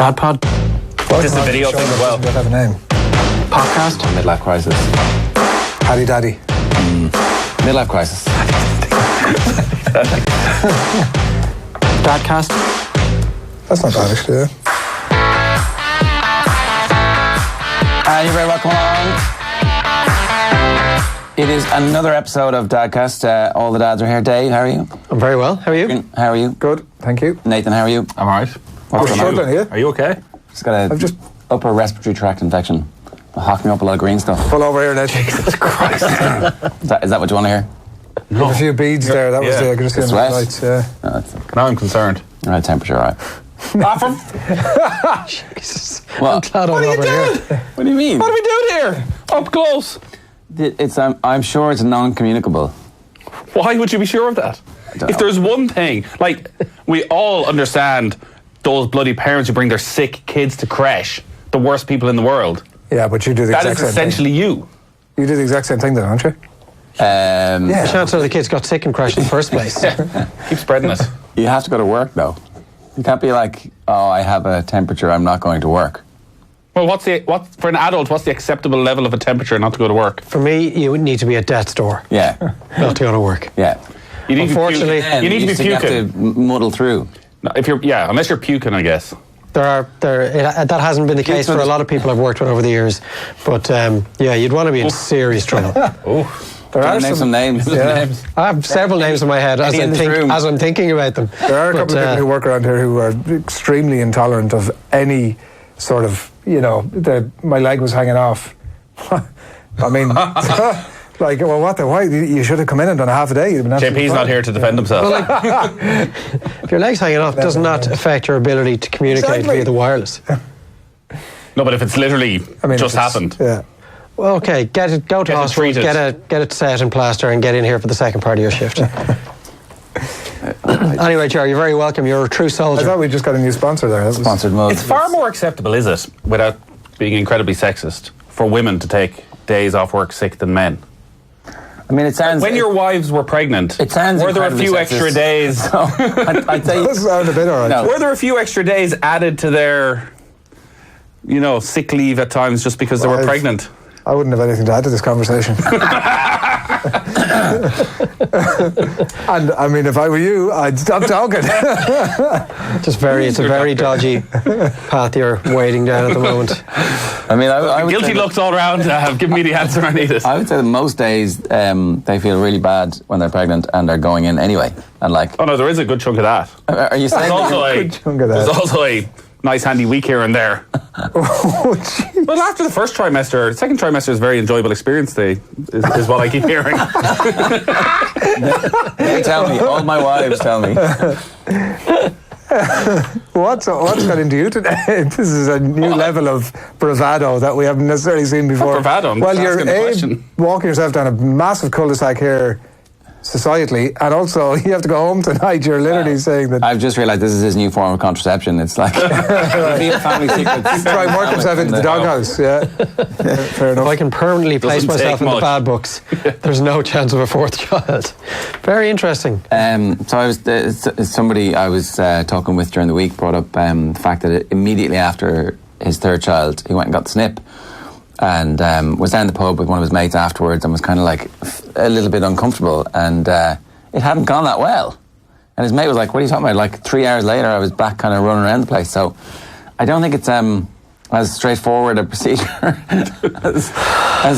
Dad Pod. This is a video thing as well. Does have a name? Podcast. Midlife crisis. Paddy Daddy. Midlife crisis. Dadcast. That's not bad, actually. You're very welcome along. It is another episode of Dadcast. All the dads are here. Dave, how are you? I'm very well. How are you? How are you? Good, thank you. Nathan, how are you? I'm alright. What's going on? Are you okay? Just got a upper respiratory tract infection. Hawking up a lot of green stuff. Pull over here, Ned. Jesus Christ. Is that what you want to hear? No. There's a few beads there. That was I could just see on the Sweat? lights. Yeah. No, that's okay. Now I'm concerned. Right temperature, all right. Jesus. What? I'm glad I'm over here. What do you mean? What are we doing here? Up close. It's I'm sure it's non-communicable. Why would you be sure of that? If there's one thing, like, we all understand those bloody parents who bring their sick kids to creche, the worst people in the world. Yeah, but you do the That exact is same essentially you. thing. You do the exact same thing then, don't you? Yeah. Chance the kids got sick and crashed in the first place. Keep spreading it. You have to go to work, though. You can't be like, oh, I have a temperature, I'm not going to work. Well, for an adult, what's the acceptable level of a temperature not to go to work? For me, you would need to be at death's door, Yeah, not to go to work. yeah. You need Unfortunately, to be puking. You need to be You have puking. to muddle through. No, unless you're puking, I guess. That hasn't been the case for a lot of people I've worked with over the years. But you'd want to be in serious trouble. There are Name some names. Yeah. I have several names in my head as in this room. I'm thinking about them. There are a couple of people who work around here who are extremely intolerant of any sort of, my leg was hanging off. I mean, like, well, why? You should have come in and done a half a day. You'd have been JP's not here to defend himself. If your leg's hanging off, does not affect your ability to communicate via the wireless. No, but if it's literally just happened. Yeah. Well, okay, go to hospital, treated. get it set and plaster, and get in here for the second part of your shift. Anyway, Jerry, you're very welcome. You're a true I soldier. thought we just got a new sponsor there. That was Sponsored mode. It's far more acceptable, is it, without being incredibly sexist, for women to take days off work sick than men? I mean, it sounds... When your wives were pregnant, It sounds were there a incredibly few sexist. extra days? I'd say... It does sound a bit all right. No. Were there a few extra days added to their, sick leave at times just because they were pregnant? I wouldn't have anything to add to this conversation. And I mean, if I were you, I'd stop talking. It's a very dodgy path you're wading down at the moment. I mean, I would Guilty say looks all round. Give me the answer I needed. I would say that most days they feel really bad when they're pregnant and they're going in anyway. And like... Oh no, there is a good chunk of that. Are you saying... There's also a nice handy week here and there. Oh, geez. But after the first trimester, second trimester is a very enjoyable experience. Is what I keep hearing. They tell me, all my wives tell me. What's got into you today? This is a new level of bravado that we haven't necessarily seen before. Not bravado, I'm well, just you're asking the question. walking yourself down a massive cul-de-sac here societally, and also you have to go home tonight. You're literally saying that I've just realised this is his new form of contraception. It's like reveal family secrets. try and work himself into the doghouse. Yeah, fair enough. If I can permanently place Doesn't myself take in the much. bad books, there's no chance of a fourth child. Very interesting. So I was somebody I was talking with during the week brought up the fact that immediately after his third child, he went and got the snip. And was down the pub with one of his mates afterwards and was kind of like a little bit uncomfortable, and it hadn't gone that well. And his mate was like, what are you talking about? Like 3 hours later I was back kind of running around the place. So I don't think it's as straightforward a procedure as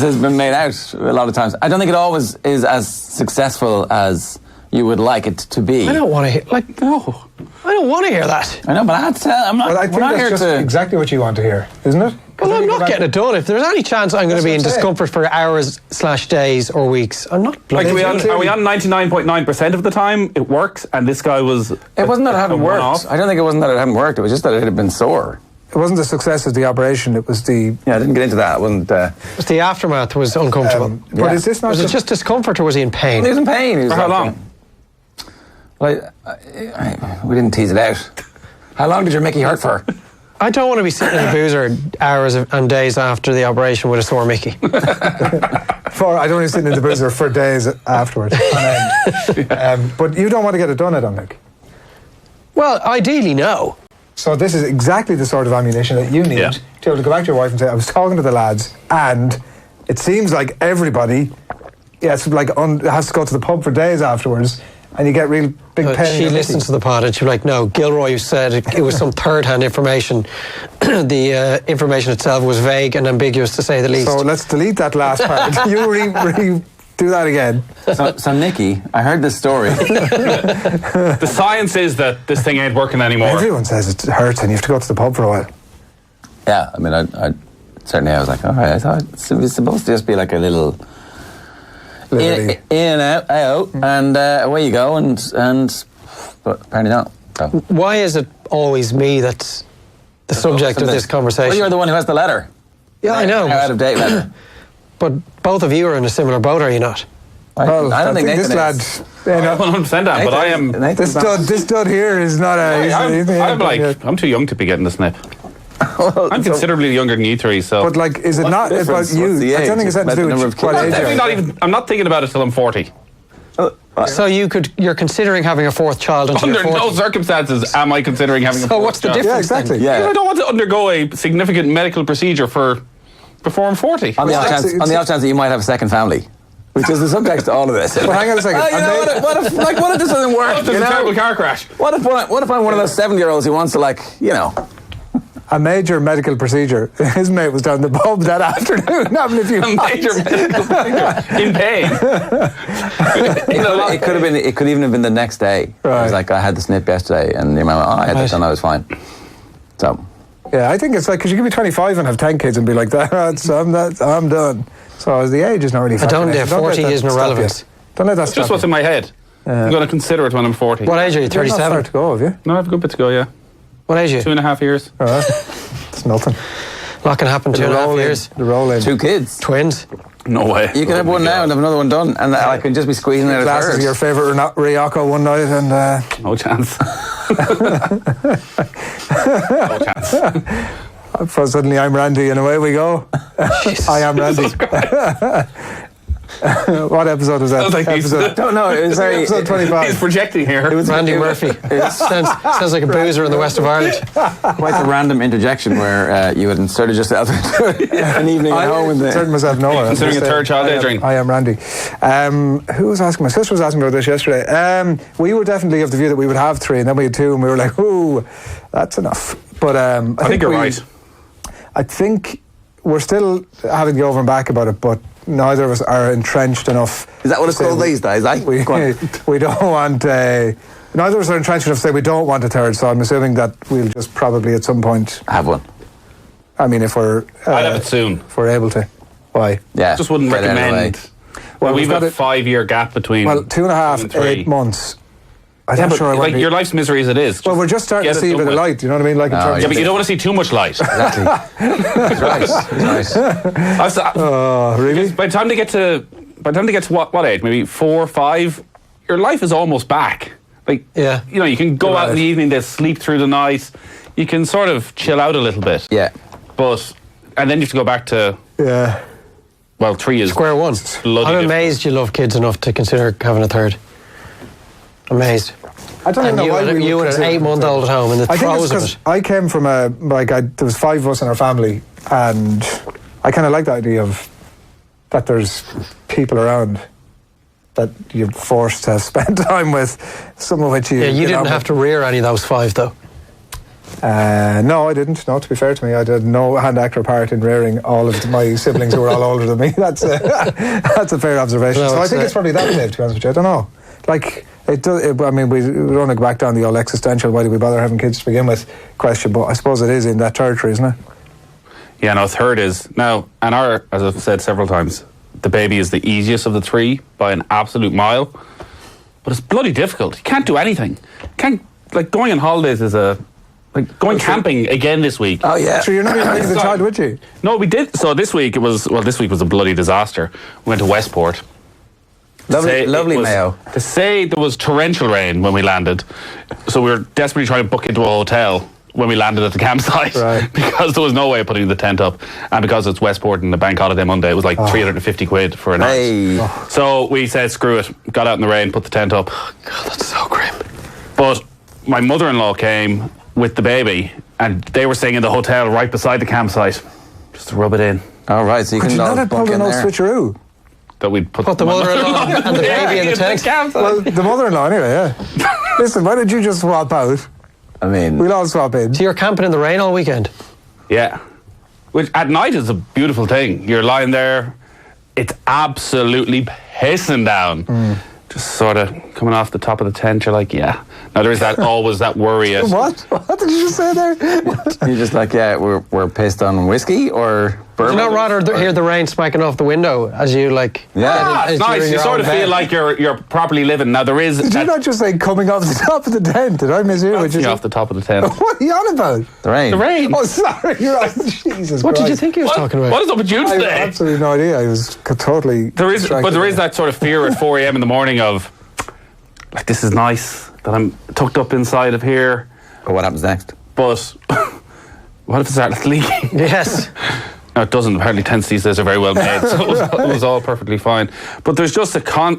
has been made out a lot of times. I don't think it always is as successful as you would like it to be. I don't want to hear, I don't want to hear that. I know, but I had to tell, I'm not, Well, I think we're not that's here just to... exactly what you want to hear, isn't it? Well, I'm not getting it done. If there's any chance I'm going to be in That's what I'm saying. discomfort for hours/days or weeks, I'm not Like, bloody are we on 99.9% of the time it works, and this guy was... It wasn't that it hadn't worked. I don't think it wasn't that it hadn't worked. It was just that it had been sore. It wasn't the success of the operation, it was the... Yeah, I didn't get into that. It wasn't... But the aftermath was uncomfortable. But is this not Was it just discomfort or was he in pain? He was in pain. He was For how like, long? Well, we didn't tease it out. How long did your Mickey hurt for? I don't want to be sitting in a boozer hours and days after the operation with a sore Mickey. I don't want to sit in the boozer for days afterwards. But you don't want to get it done, I don't think. Well, ideally, no. So this is exactly the sort of ammunition that you need Yeah. to be able to go back to your wife and say, I was talking to the lads, and it seems like everybody, it's like has to go to the pub for days afterwards, and you get real big pain. She listens to the pod and she'll be like, no, Gilroy said it was some third-hand information. The information itself was vague and ambiguous, to say the least. So let's delete that last part. You do that again. So Nicky, I heard this story. The science is that this thing ain't working anymore. Everyone says it hurts and you have to go to the pub for a while. Yeah, I mean, I certainly I was like, all right, I thought it was supposed to just be like a little Literally. in out, and away you go, and but apparently not. So. Why is it always me that's the subject of this conversation? Well, you're the one who has the letter. Yeah, I know. Out of date letter. But both of you are in a similar boat, are you not? Well, I don't think this Nathan lad. is. Yeah, no, 100% down, but I am. this stud here is not a. I'm too young to be getting the snip. I'm considerably younger than you three, so. But like, is it What's not the about difference? you? What's the I don't age? think it's anything to do About the with number what of age kids. you are. I'm not thinking about it till I'm 40. So you're considering having a fourth child until Under you're 40. no circumstances am I considering having a So what's the fourth child. difference? Yeah, exactly. Yeah. Because I don't want to undergo a significant medical procedure before I'm 40. On the off Well, chance, on the off chance that you might have a second family, which is the subject to all of this. But hang on a second. Oh, you know, what if this doesn't work? There's You a know? terrible car crash. What if I'm one of those 70-year-olds who wants to, like, you know? A major medical procedure. His mate was down the pub that afternoon having a few A major medical procedure. In pain. It could even have been the next day. It Right. was like, I had the snip yesterday, and your man went, I had this, and I was fine. So, Yeah, I think it's like, because you can be 25 and have 10 kids and be like, I'm done. So the age is not really I don't. factoring in. Yeah, Don't let 40 that isn't stop irrelevant. you. Don't let that It's stop just what's you. in my head. I'm going to consider it when I'm 40. What age are you? You're not far 37? to go, have you? No, I have a good bit to go, yeah. What age are you? 2.5 years. All right. It's nothing. A lot can happen. 2.5 years. The roll in. 2 kids. Twins. No way. You can have one now and have another one done, and I can just be squeezing out a Glasses third. of your favourite Ryoko one night and... No chance. No chance. Suddenly I'm Randy and away we go. I am Randy. What episode was that? Sounds like he's- Episode, don't know. It was very. episode 25. He's projecting here. Randy Murphy. sounds like a boozer in the west of Ireland. Quite a random interjection where you had inserted yourself into an evening at home. I turned myself nowhere. Considering a third child, Adrian. I am Randy. Who was asking? My sister was asking about this yesterday. We were definitely of the view that we would have 3, and then we had 2, and we were like, ooh, that's enough. But I think you're right. I think we're still having to go over and back about it, but neither of us are entrenched enough. Is that what to it's say called these days? We don't want. Neither of us are entrenched enough to say we don't want a third. So I'm assuming that we'll just probably at some point. Have one. I mean, if we're I'd have it soon. if we're able to. Why? Yeah. Just wouldn't Get out of the way. recommend. Well, we've we've got a it- 5-year gap between. Well, 2.5, 2 and 3. 8 months. I'm Yeah, not but sure I want like to. your life's misery as it is. Well, we're just starting get to it see a done bit of with. light. You know what I mean? Like in Oh, terms Yeah, of but you don't want to see too much light. Exactly. He's right. He's right. Oh, really? By the time they get to what age? Maybe 4 or 5. Your life is almost back. Like, Yeah. you know, you can go You're out in right. the evening, they sleep through the night. You can sort of chill out a little bit. Yeah. And then you have to go back to, Yeah. well, 3 is Square one. bloody I'm different. amazed you love kids enough to consider having a third. Amazed. I don't even And know why we you would and an consider 8-month-old at home in the I think throes it's of because it. I came from there was 5 of us in our family, and I kind of like the idea of that there's people around that you're forced to spend time with, some of which you. Yeah, you get didn't on have with. to rear any of those 5, though. No, I didn't. No, to be fair to me, I did no hand actor part in rearing all of my siblings who were all older than me. That's a fair observation. No, So I it's think not. it's probably that, Dave, to be honest with you. I don't know. Like, it does. I mean, we don't want to go back down the old existential, why do we bother having kids to begin with question, but I suppose it is in that territory, isn't it? Yeah, no, third is now, and as I've said several times, the baby is the easiest of the 3 by an absolute mile, but it's bloody difficult. You can't do anything. Going on holidays is going camping again this week. Oh, yeah. So you're not even bringing the Sorry. child with you? No, we did. So this week was a bloody disaster. We went to Westport. Lovely Mayo. To say there was torrential rain when we landed, so we were desperately trying to book into a hotel when we landed at the campsite, Right. because there was no way of putting the tent up, and because it's Westport and the bank holiday Monday, it was like 350 quid for a night. Hey. So we said screw it, got out in the rain, put the tent up. God, that's so grim. But my mother-in-law came with the baby, and they were staying in the hotel right beside the campsite, just to rub it in. All right, so you Could can you not all have bunk pulled in an old there. switcheroo? That we'd put the mother-in-law and the baby in the tent. Well, the mother-in-law anyway, yeah. Listen, why don't you just swap out? I mean, We'll all swap in. So you're camping in the rain all weekend? Yeah. Which at night is a beautiful thing. You're lying there, it's absolutely pissing down. Just sort of coming off the top of the tent, you're like, yeah. Now there is that always that worry. What? What did you just say there? you're just like, yeah, we're pissed on whiskey or Would bourbon. you not rather hear the rain smacking off the window as you like? Yeah. It's nice. You sort of feel like you're properly living. Now there is Did you not just say coming off the top of the tent? Did I mishear what you you said? off the top of the tent. What are you on about? The rain. The rain. Oh, sorry. You're right. Jesus What Christ. did you think he was talking about? What is up with you I have today? absolutely no idea. I was totally. There is, but distracted. there is that sort of fear at 4 a.m. in the morning of, like, this is nice that I'm tucked up inside of here, But what happens next? but what if it starts leaking? Yes. No, it doesn't. Apparently tents these days are very well made, so it was all perfectly fine. But there's just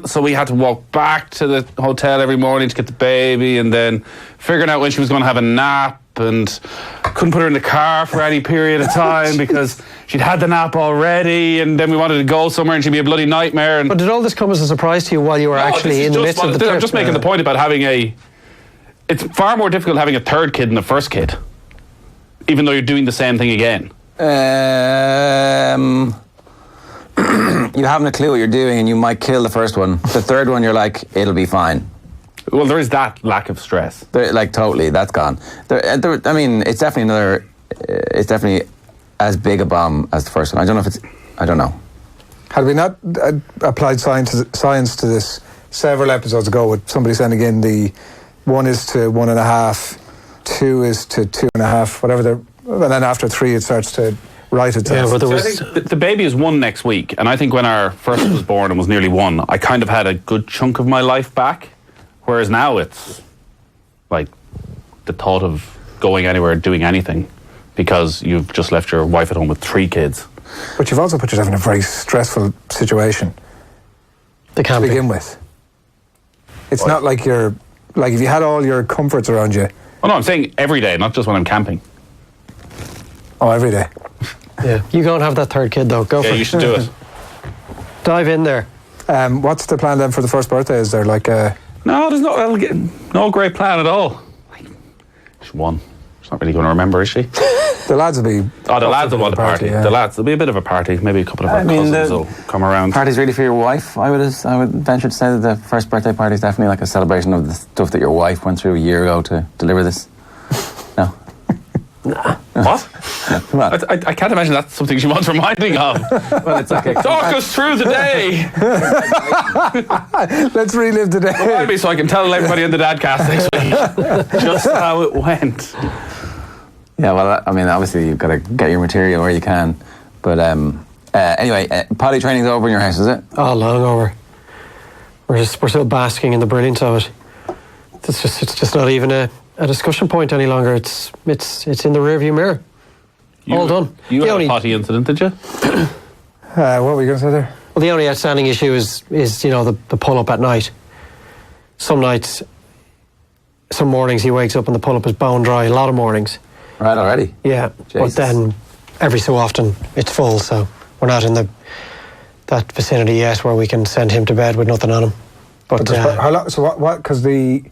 so we had to walk back to the hotel every morning to get the baby, and then figuring out when she was going to have a nap, and couldn't put her in the car for any period of time because she'd had the nap already, and then we wanted to go somewhere and she'd be a bloody nightmare. And But did all this come as a surprise to you while you were No, this actually is in the just midst of the I'm trip? just making the point about having it's far more difficult having a third kid than a first kid, even though you're doing the same thing again. You haven't a clue what you're doing, and you might kill the first one. The third one, you're like, it'll be fine. Well, there is that lack of stress. Like totally, that's gone. I mean, it's definitely it's definitely as big a bomb as the first one. I don't know. Had we not applied science to this several episodes ago with somebody sending in the 1 is to 1.5, 2 is to 2.5, whatever, and then after 3 it starts to write itself. Yeah, but there So I was. think the baby is 1 next week, and I think when our first was born and was nearly 1, I kind of had a good chunk of my life back, whereas now it's like the thought of going anywhere, doing anything, because you've just left your wife at home with 3 kids. But you've also put yourself in a very stressful situation The to camping. begin with. It's not like you're, like if you had all your comforts around you, Oh no, I'm saying every day, not just when I'm camping. every day. Yeah. You go and have that third kid though. Go Yeah, for you it. should do it. Dive in there. What's the plan then for the first birthday? Is there like a... No, there's no great plan at all. She's 1. She's not really going to remember, is she? The lads will be... Oh, the lads will want a party. yeah. The lads, there'll be a bit of a party. Maybe a couple of our cousins will come around. Party's really for your wife. I would venture to say that the first birthday party is definitely like a celebration of the stuff that your wife went through a year ago to deliver this. No. What? Well, I can't imagine that's something she wants reminding of. well, it's like a Talk us through the day. Let's relive the day. Remind me so I can tell everybody in the Dadcast next week just how it went. Yeah, well, I mean, obviously you've got to get your material where you can. But anyway, potty training's over in your house, is it? Oh, long over. We're still basking in the brilliance of it. It's just not even a discussion point any longer. It's in the rearview mirror. All done. You The had only- a potty incident, did you? What were you going to say there? Well, the only outstanding issue is the pull up at night. Some nights, some mornings he wakes up and the pull up is bone dry. A lot of mornings. Right, already. Yeah, Jesus. but then every so often it's full, so we're not in that vicinity yet where we can send him to bed with nothing on him. But How long, so what? Because the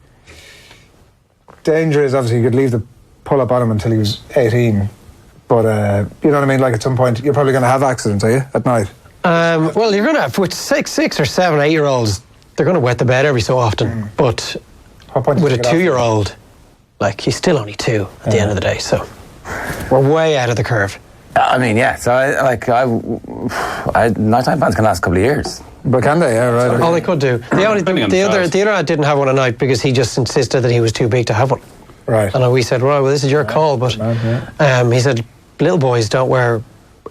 danger is obviously you could leave the pull up on him until he was 18. But you know what I mean? Like at some point you're probably going to have accidents, are you? At night? well, you're going to have with 6 or 7, 8-year-olds. They're going to wet the bed every so often. But What point do with you a take it off? 2-year-old, like he's still only 2 at the end of the day, so we're way out of the curve. I mean, yeah. So, nighttime fans can last a couple of years. But can they? Yeah, right. All they could do. The Depending on other size. lad didn't have one at night because he just insisted that he was too big to have one. Right. And we said, well, this is your call, but he said, little boys don't wear.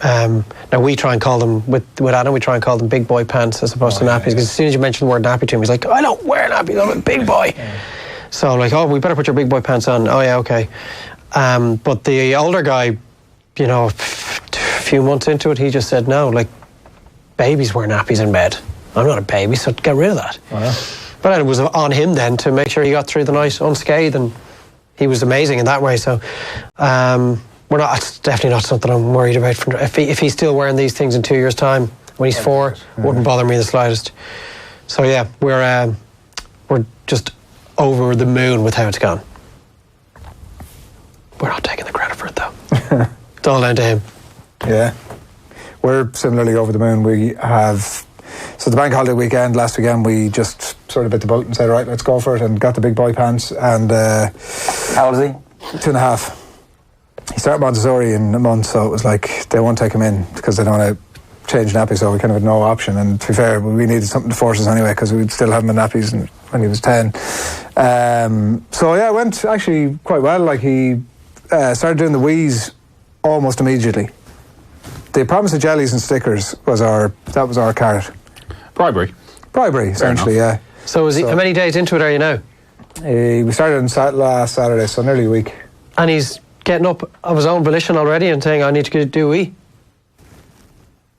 Now we try and call them with Adam. We try and call them big boy pants as opposed to nappies. Because as soon as you mention the word nappy to him, he's like, I don't wear nappies. I'm a big boy. So I'm like, oh, we better put your big boy pants on. Oh yeah, okay. But the older guy, you know, a few months into it, he just said, no, like babies wear nappies in bed. I'm not a baby, so get rid of that. Wow. But it was on him then to make sure he got through the night unscathed, and he was amazing in that way. So it's definitely not something I'm worried about. If he's still wearing these things in 2 years' time, when he's 4, wouldn't bother me the slightest. So yeah, we're just over the moon with how it's gone. We're not taking the credit for it though. It's all down to him. Yeah. We're similarly over the moon. We have, so the bank holiday weekend, last weekend, we just sort of bit the bullet and said, right, let's go for it, and got the big boy pants. And How old is he? 2.5. He started Montessori in a month, so it was like they won't take him in because they don't want to change nappies, so we kind of had no option. And to be fair, we needed something to force us anyway because we'd still have him in nappies when he was 10. So yeah, it went actually quite well. Like he started doing the wheeze almost immediately. The promise of jellies and stickers was our carrot. Bribery, essentially, yeah. So how many days into it are you now? We started on last Saturday, so nearly a week. And he's getting up of his own volition already and saying, I need to do a wee.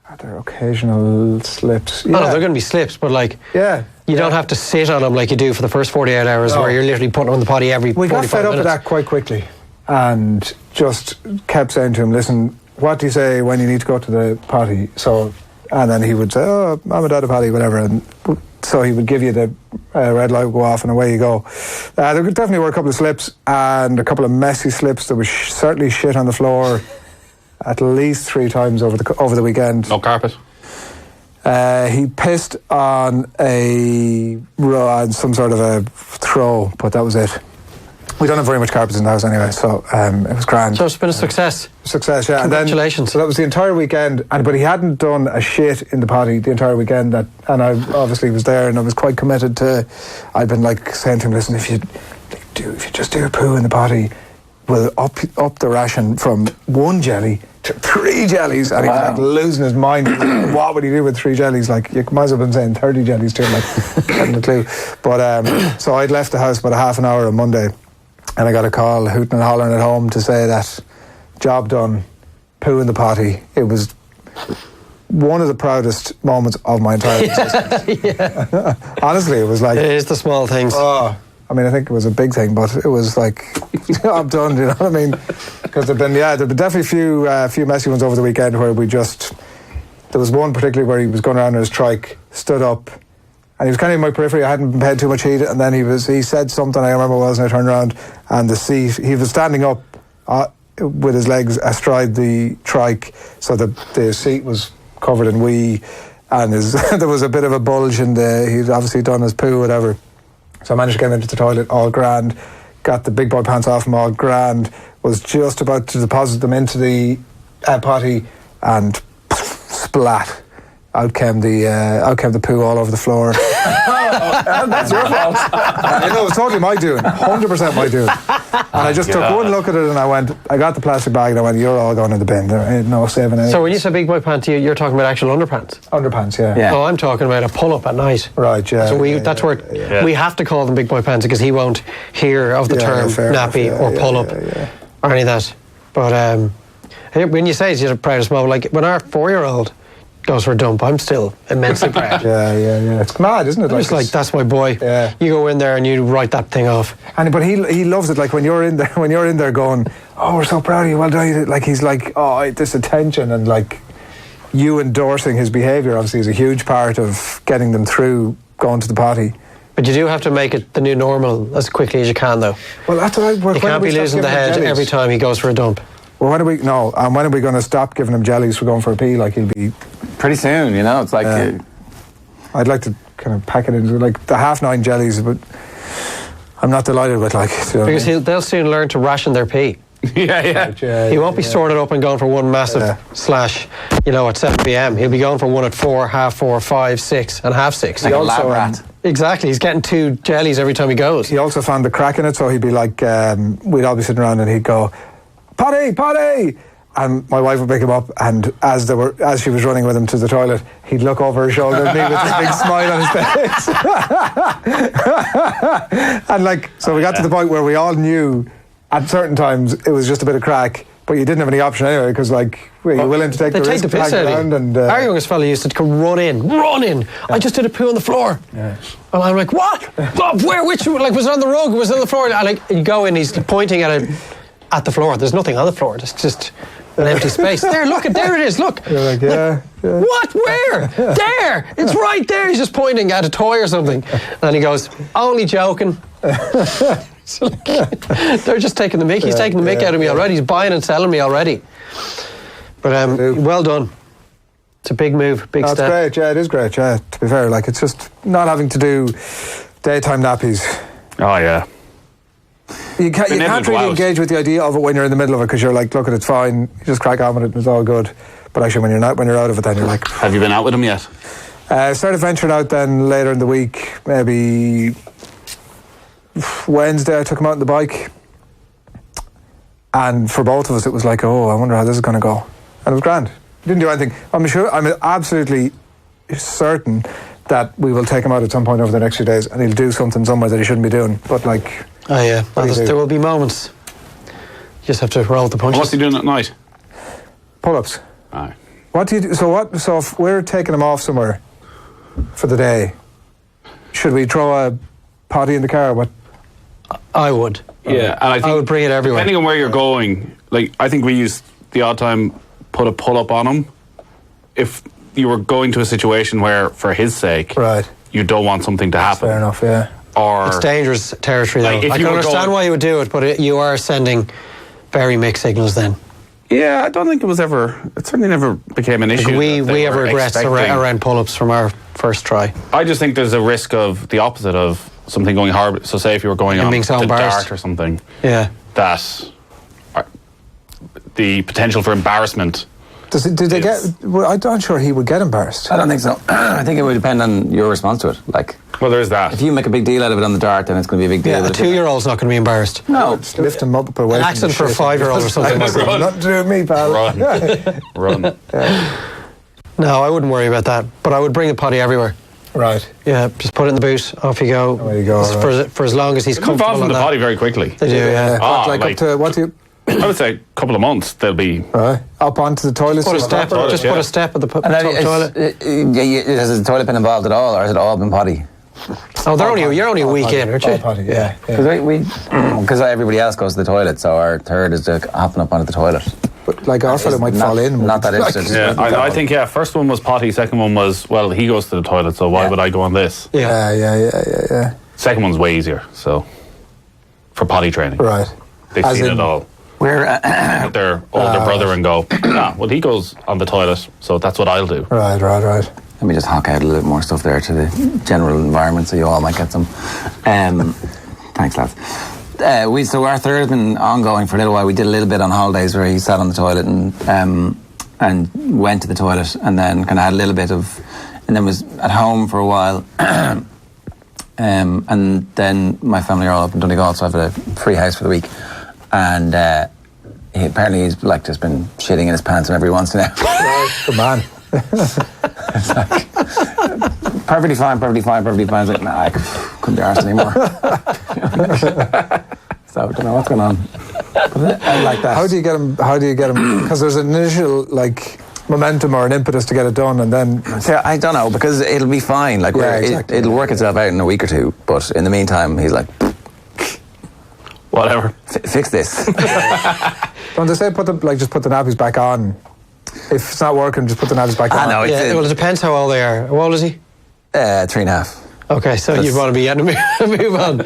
Are there occasional slips? Yeah. Oh, no, they're going to be slips, but like, you don't have to sit on him like you do for the first 48 hours where you're literally putting him in the potty every 45 minutes. We got fed up with that quite quickly and just kept saying to him, listen, what do you say when you need to go to the potty? So, and then he would say, oh, I'm at a potty, whatever. And so he would give you the red light would go off and away you go. There definitely were a couple of slips and a couple of messy slips. There was certainly shit on the floor at least 3 times over the weekend. no carpet. He pissed on some sort of a throw, but that was it. We don't have very much carpets in the house anyway, so it was grand. So it's been a success. Success, yeah. Congratulations. So that was the entire weekend, but he hadn't done a shit in the potty the entire weekend. And I obviously was there, and I was quite committed to. I'd been like saying to him, "Listen, if you just do a poo in the potty, we'll up the ration from 1 jelly to 3 jellies." And he was like losing his mind. What would he do with 3 jellies? Like you might as well have been saying 30 jellies to him. Like hadn't a clue. But so I'd left the house about a half an hour on Monday. And I got a call hooting and hollering at home to say that job done, poo in the potty. It was one of the proudest moments of my entire existence. Honestly, it was like... It is the small things. I mean, I think it was a big thing, but it was like, job done, you know what I mean? Because there've been definitely a few messy ones over the weekend where there was one particularly where he was going around in his trike, stood up, and he was kind of in my periphery. I hadn't paid too much heed, and then he said something, I remember what it was, and I turned around, and the seat, he was standing up with his legs astride the trike, so the seat was covered in wee, and there was a bit of a bulge, and he'd obviously done his poo, whatever. So I managed to get into the toilet, all grand, got the big boy pants off him, all grand, was just about to deposit them into the potty, and splat. Out came the poo all over the floor. That's your fault. It was totally my doing, 100% my doing. And I just took one look at it and I got the plastic bag and I went, you're all going in the bin. There ain't no saving anything. So when you say big boy pants, you're talking about actual underpants? Underpants, yeah. Oh, I'm talking about a pull-up at night. Right, yeah. So we have to call them big boy pants because he won't hear of the term nappy or pull-up or any of that. But when you say it's your proudest moment, like when our 4-year-old goes for a dump, I'm still immensely proud. Yeah. It's mad, isn't it? It's like that's my boy. Yeah. You go in there and you write that thing off. But he loves it. Like when you're in there going, oh, we're so proud of you, well done. Like he's like, oh, this attention, and like you endorsing his behaviour obviously is a huge part of getting them through going to the potty. But you do have to make it the new normal as quickly as you can, though. Well, that's what you can't be losing the head every time he goes for a dump. Well, when are we going to stop giving him jellies for going for a pee? Like he'll be pretty soon, you know. It's like I'd like to kind of pack it into like the 9 jellies, but I'm not delighted with because they'll soon learn to ration their pee. Yeah. He won't be storing it up and going for one massive slash, at 7 p.m. He'll be going for one at 4, half 4, 5, 6, and half 6. Like a lab rat. Exactly. He's getting 2 jellies every time he goes. He also found the crack in it, so he'd be like, we'd all be sitting around and he'd go, potty, and my wife would pick him up, and as she was running with him to the toilet, he'd look over her shoulder at me with this big smile on his face. And so we got to the point where we all knew at certain times it was just a bit of crack, But you didn't have any option anyway, because like, were you willing to take They the take risk the piss out around? of And you. Our youngest fella used to come run in. I just did a poo on the floor. Yeah. And I'm like, what? Where? Which? Like, was it on the rug? Was it on the floor? And like, you go in, he's pointing at the floor. There's nothing on the floor. There's just an empty space. There, look, there it is. Look. You're like, yeah. What? Where? There! It's right there. He's just pointing at a toy or something. And he goes, only joking. So, like, they're just taking the mick. He's taking the mick out of me already. He's buying and selling me already. But well done. It's a big move, big step. It's great, yeah, it is great, yeah, to be fair. Like, it's just not having to do daytime nappies. Oh, yeah. You can't really engage with the idea of it when you're in the middle of it, because you're like, look, it's fine, you just crack on with it and it's all good. But actually, when you're out of it, then you're like... Have you been out with him yet? Started venturing out then later in the week, maybe Wednesday I took him out on the bike. And for both of us, it was like, oh, I wonder how this is going to go. And it was grand. Didn't do anything. I'm absolutely certain that we will take him out at some point over the next few days and he'll do something somewhere that he shouldn't be doing. But like... Oh, yeah. There will be moments. You just have to roll with the punches. What's he doing at night? Pull-ups. Aye. What do you do? So if we're taking him off somewhere for the day, should we throw a potty in the car? What? I would. Yeah, and I think... I would bring it everywhere. Depending on where you're going, like, I think we used the odd time put a pull-up on him. If you were going to a situation where, for his sake, Right. you don't want something to happen. Fair enough, yeah. Or It's dangerous territory, Like, though. if I you can were understand going- why you would do it, but you are sending very mixed signals then. Yeah, I don't think it certainly never became an issue. We that they have were regrets expecting. around pull-ups from our first try. I just think there's a risk of the opposite of something going hard. So say if you were going And on being so to embarrassed. dart or something, Yeah. that the potential for embarrassment. Do they Yes. get... Well, I'm not sure he would get embarrassed. I don't think so. I think it would depend on your response to it. Like, Well, there's that. if you make a big deal out of it on the dart, then it's going to be a big deal. Yeah, a But if- 2-year-old's not going to be embarrassed. No. Just lift him up away An from accident the for a shit. 5-year-old or something. Run. Nothing to do with me, pal. Run. No, I wouldn't worry about that. But I would bring a potty everywhere. Right. Yeah, just put it in the boot. Off you go. Away you go, For as long as he's Move on comfortable from on the that. potty very quickly. They do, yeah. Ah, like like- up to... What do you... I would say a couple of months they'll be. Right. Up onto the toilet. Put a seat. step. toilet, Just yeah. put a step at the And then toilet. has the toilet been involved at all, or has it all been potty? Oh, you're only a week in, aren't you? Potty, yeah. Because everybody else goes to the toilet, so our third is hopping up onto the toilet. But like our fellow might fall in. Not that Like, interested. Yeah, I think first one was potty. Second one was he goes to the toilet, so why would I go on this? Yeah. Yeah. Second one's way easier. So for potty training, Right. they've As seen in- it all. We're With their older brother and go, well, he goes on the toilet, so that's what I'll do. Right. let me just hawk out a little bit more stuff there to the general environment, so you all might get some. Thanks, lads. So our third has been ongoing for a little while. We did a little bit on holidays where he sat on the toilet and went to the toilet, and then kind of had a little bit of, and then was at home for a while. And then my family are all up in Donegal, so I've a free house for the week. And apparently he's like just been shitting in his pants whenever he wants to now. Good man. It's like, perfectly fine. It's like, nah, I couldn't be arsed anymore. So I don't know what's going on. But I like that. How do you get him? Because there's an initial like momentum or an impetus to get it done, and then Yeah, I don't know, because it'll be fine. Like, Yeah, exactly. it'll work itself out in a week or two. But in the meantime, he's like, Whatever. fix this. don't they say just put the nappies back on? If it's not working, just put the nappies back on. I know. Yeah, well, it depends how old they are. How old is he? 3.5. Okay, so you'd want to be getting a move on.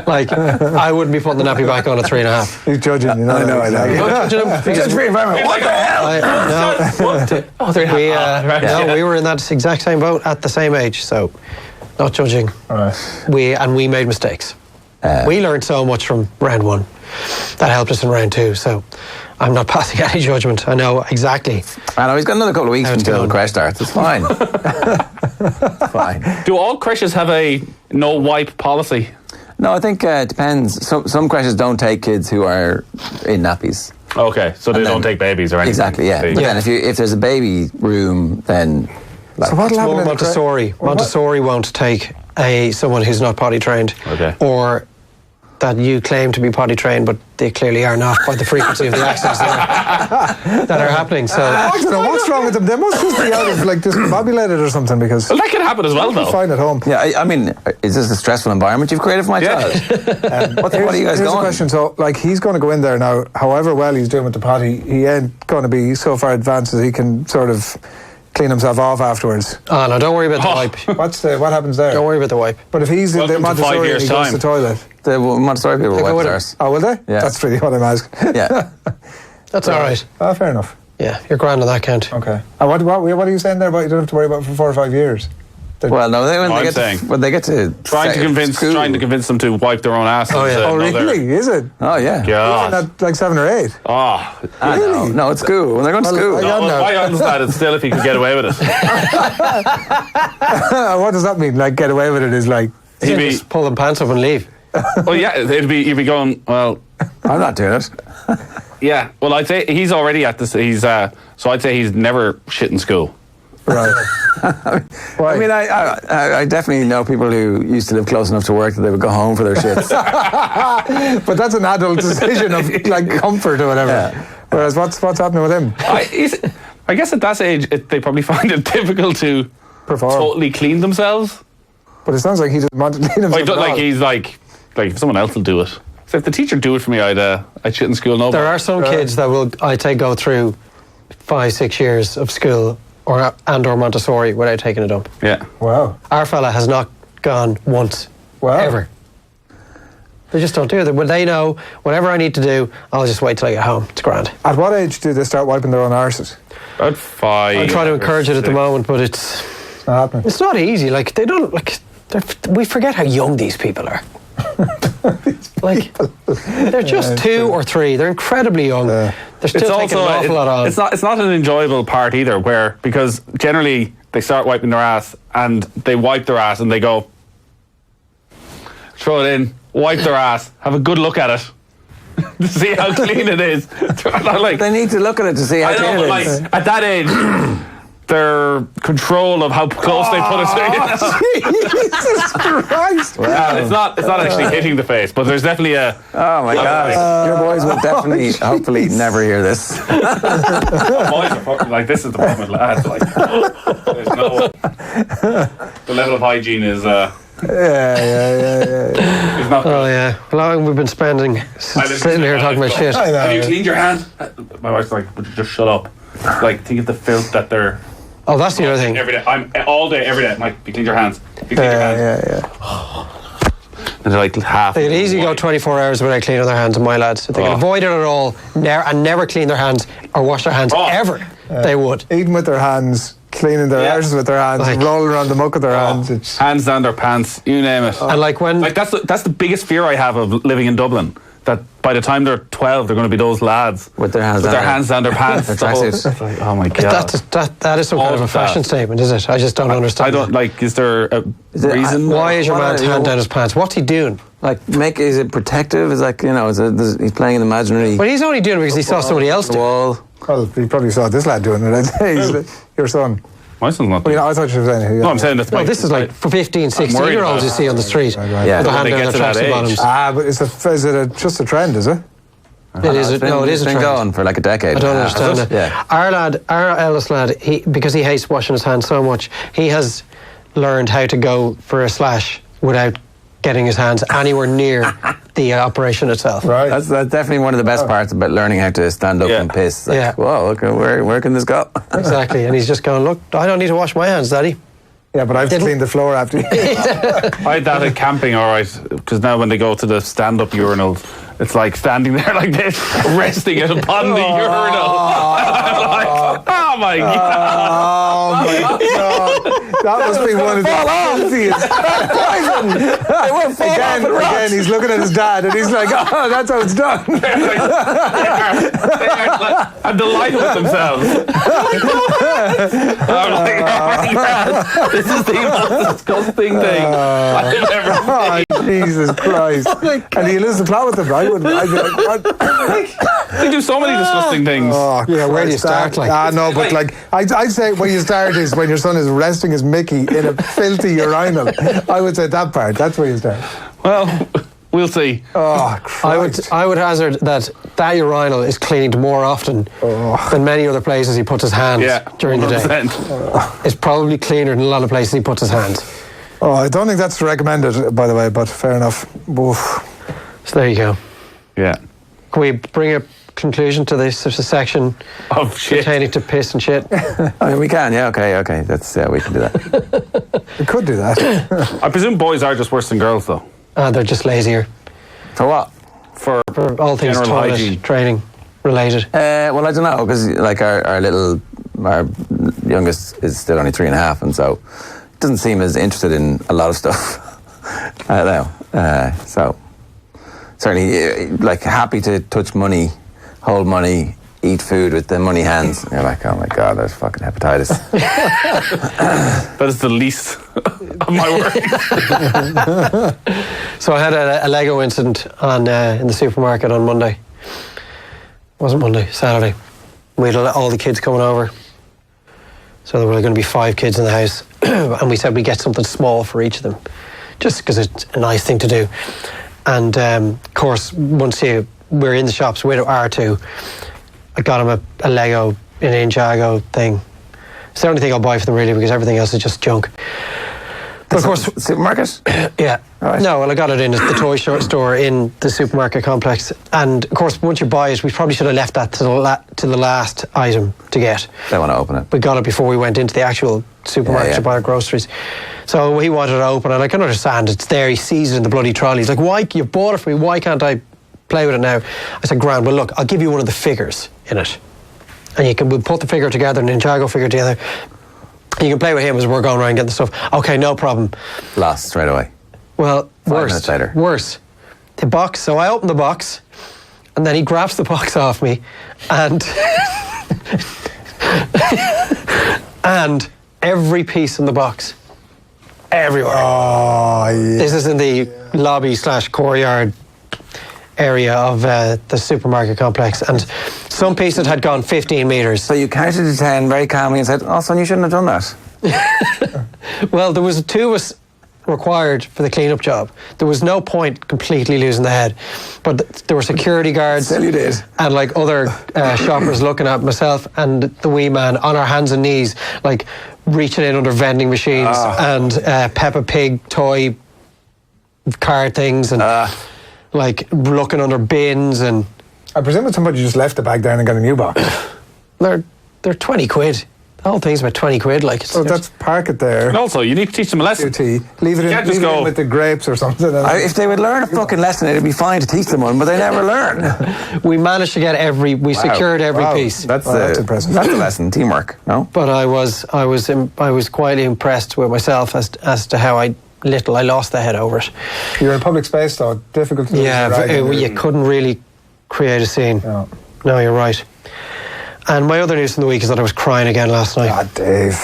Like, I wouldn't be putting the nappy back on at 3.5. He's judging, you know. I know. Not judging him, because What the hell? we were in that exact same boat at the same age, so not judging. All right. We made mistakes. We learned so much from round one. That helped us in round two, so I'm not passing any judgment. I know exactly. I know, he's got another couple of weeks How it's until the going. crash starts. It's fine. Fine. Do all creches have a no wipe policy? No, I think it depends. Some creches don't take kids who are in nappies. Okay, so they And then- don't take babies or anything. Exactly, yeah. See. But then if there's a baby room, then like, So what'll happen More in the Montessori. Montessori won't take someone who's not potty trained. Okay. Or that you claim to be potty trained, but they clearly are not by the frequency of the accidents that are happening. So I don't know what's wrong with them. They must just be out of discombobulated or something, because Well, that can happen as well, though. fine at home. Yeah, I mean, is this a stressful environment you've created for my child? What are you guys Here's going? a question. So, he's going to go in there now. However well he's doing with the potty, he ain't going to be so far advanced that he can sort of clean himself off afterwards. oh no, don't worry about the wipe. What happens there? Don't worry about the wipe. But if he's in the Welcome to 5 Montessori and years' he goes to time. the toilet, The Montessori people They go wipe with theirs. oh, will they? Yeah. That's really what I'm asking. Yeah. That's all right. Oh, fair enough. Yeah, you're grand on that count. Okay. And what are you saying there about you don't have to worry about it for 4 or 5 years? Well, no, when they get to Trying to convince them to wipe their own asses. Oh, yeah. Oh, really? Is it? Oh, yeah. God. Isn't that like 7 or 8? Oh, Really? No, it's school. When they're going to Well, school. I got- no, no. I understand it still if he could get away with it. What does that mean? Like, get away with it is like... He'd be, Just pull them pants up and leave. well, yeah, you'd be going, well, I'm not doing it. yeah. Well, I'd say he's already at this. So I'd say he's never shit in school. Right. Why? I mean, I definitely know people who used to live close enough to work that they would go home for their shits. But that's an adult decision of comfort or whatever. Yeah. Whereas what's happening with him? I guess at that age, they probably find it difficult to Perform. totally clean themselves. But it sounds like he doesn't want to clean himself. I don't, at all. he's like if someone else will do it. So if the teacher do it for me, I'd shit in school. No, There are some kids that will, I'd say, go through 5-6 years of school or Montessori without taking a dump. Yeah. Wow. Our fella has not gone once, Wow. ever. They just don't do it. When they know, whatever I need to do, I'll just wait till I get home. It's grand. At what age do they start wiping their own arses? About 5. I try to or encourage it at the 6. moment, but it's Not happening. it's not easy. Like, they don't, we forget how young these people are. They're just 2 or 3. They're incredibly young. They're still taking an awful lot on. It's not an enjoyable part either, because generally they start wiping their ass and they wipe their ass and they go, throw it in, wipe their ass, have a good look at it. To see how clean it is. They need to look at it to see how I clean know, it but is. at that age, their control of how close they put it. Jesus Christ! It's not actually hitting the face, but there's definitely a. Oh my God! Your boys will definitely, hopefully, never hear this. Boys are fucking, this is the problem with lads. There's no. The level of hygiene is. Yeah. Is not good. Oh yeah, how long we've been spending sitting here talking about shit. I know. Have you cleaned your hands? My wife's like, would you just shut up? Think of the filth that they're. Oh, that's the other thing. Every day, I'm all day, every day. I'm like, you cleaned your hands. You cleaned your hands. Yeah. And they're like half. They could easily go 24 hours without cleaning their hands, my lads. If they could avoid it at all and never clean their hands or wash their hands ever, they would. Eating with their hands, cleaning their arses with their hands, rolling around the muck with their hands. It's Hands down their pants, you name it. And when that's the biggest fear I have of living in Dublin. That by the time they're 12, they're going to be those lads With their hands down their pants. Their tracksuits. Oh my God! that is some kind of a fashion statement, is it? I just don't understand. I don't like. Is there a reason? Why is your What man's are- hand down his pants? What's he doing? Is it protective? Is he's playing an imaginary Well, he's only doing it because he saw somebody else do it. wall? well, you probably saw this lad doing it. I'd say. Your son. My son's not. Well, I thought you were saying. No, I'm saying that's. No, this is like for 15, 16 year olds you see on the street. Right. Yeah. With their When hand they down get their to that tracksuit age. bottoms. But is it just a trend? Is it? It is. It's It's been a trend. going for like a decade. I don't Has understand it? it. Yeah. Our eldest lad, because he hates washing his hands so much, he has learned how to go for a slash without getting his hands anywhere near the operation itself. Right. That's definitely one of the best parts about learning how to stand up Yeah. and piss. Yeah. Whoa, look, where can this go? Exactly. And he's just going, look, I don't need to wash my hands, Daddy. Yeah, but I've cleaned the floor after. I had that at camping, all right, because now when they go to the stand-up urinals, it's like standing there like this, resting it upon the urinal. I'm like, oh my God. Oh my God! That must be one of the filthiest. Again, he's looking at his dad and he's like, "Oh, that's how it's done." They are delighted with themselves. I'm like, oh my God, this is the most disgusting thing I've ever seen. Oh, Jesus Christ! And he lose the plot with them. I wouldn't. I'd be like, "What?" They do so many disgusting things. Oh, Yeah, where do you Christ, start, that- no, but I'd say where you start is when your son is resting his Mickey in a filthy urinal. I would say that part. That's where you start. Well, We'll see. Oh, Christ. I would hazard that urinal is cleaned more often than many other places he puts his hands during the day. 100%. It's probably cleaner than a lot of places he puts his hands. Oh, I don't think that's recommended, by the way, but fair enough. Oof. So there you go. Yeah. Can we bring a conclusion to this? There's a section Of shit. pertaining to piss and shit. Oh, we can, yeah, okay. That's we can do that. We could do that. I presume boys are just worse than girls, though. They're just lazier. For what? For All things general toilet hygiene. training related. Well, I don't know, because like our youngest is still only 3.5, and so doesn't seem as interested in a lot of stuff. I don't know. So certainly, like, happy to touch money, hold money, eat food with the money hands. And you're like, oh my God, there's fucking hepatitis. That is the least of my worries. So I had a Lego incident on in the supermarket on Monday. It wasn't Monday, Saturday. We had all the kids coming over. So there were going to be 5 kids in the house. And we said we'd get something small for each of them, just because it's a nice thing to do. And of course, once we're in the shops with R2, I got him a Lego Ninjago thing. It's the only thing I'll buy for them, really, because everything else is just junk. But of course, supermarket. yeah. Right. No, well, I got it in the toy store in the supermarket complex. And of course, once you buy it, we probably should have left that to the last item to get. They want to open it. We got it before we went into the actual supermarket to buy our groceries. So he wanted it open, and I can understand it's there. He sees it in the bloody trolley. He's like, "Why? You bought it for me. Why can't I play with it now?" I said, "Grand. Well, look, I'll give you one of the figures in it, and we'll put the figure together, an Ninjago figure together. You can play with him as we're going around getting the stuff." Okay, no problem. Lost straight away. Well, 5 minutes later. Worse. The box. So I open the box, and then he grabs the box off me, and and every piece in the box, everywhere. Oh, yeah. This is in the lobby/courtyard area of the supermarket complex, and some pieces had gone 15 metres. So you counted to 10 very calmly and said, "Oh, son, you shouldn't have done that." Well, there was 2 of us required for the cleanup job. There was no point completely losing the head, but there were security guards Still you did. and like other shoppers looking at myself and the wee man on our hands and knees, like reaching in under vending machines and Peppa Pig toy card things and like looking under bins, and I presume that somebody just left the bag down and got a new box. they're 20 quid. The whole thing's about 20 quid. Like, So that's park it there. And also, you need to teach them a lesson. QT. Leave it You can't in, just leave it go- in with the grapes or something. If they would learn a fucking lesson, it'd be fine to teach them one, but they never learn. we managed to get we secured every Wow. piece. That's impressive. That's a lesson, teamwork. No. But I was quietly impressed with myself as to how little I lost the head over it. You're in public space, though. Difficult to lose your rag. You couldn't really create a scene. No. No, you're right. And my other news from the week is that I was crying again last night. Ah, Dave.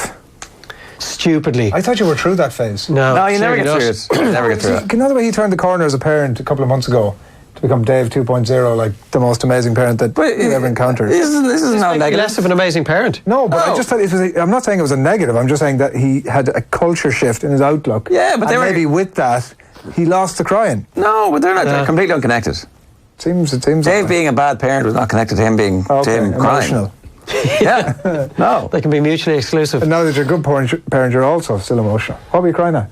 Stupidly. I thought you were through that phase. No, you never clearly get not. through it. You never get through it. You know the way he turned the corner as a parent a couple of months ago to become Dave 2.0, like the most amazing parent that you've ever encountered? This is not negative. Less of an amazing parent. No, but No. I just thought I'm not saying it was a negative. I'm just saying that he had a culture shift in his outlook. Yeah, but and they were- maybe with that, he lost the crying. No, but they're not. They're completely unconnected. It seems. Dave that way. being a bad parent was not connected to him being to Okay, him crying. emotional. Yeah. No. They can be mutually exclusive. And now that you're a good parent, you're also still emotional. What were you crying at?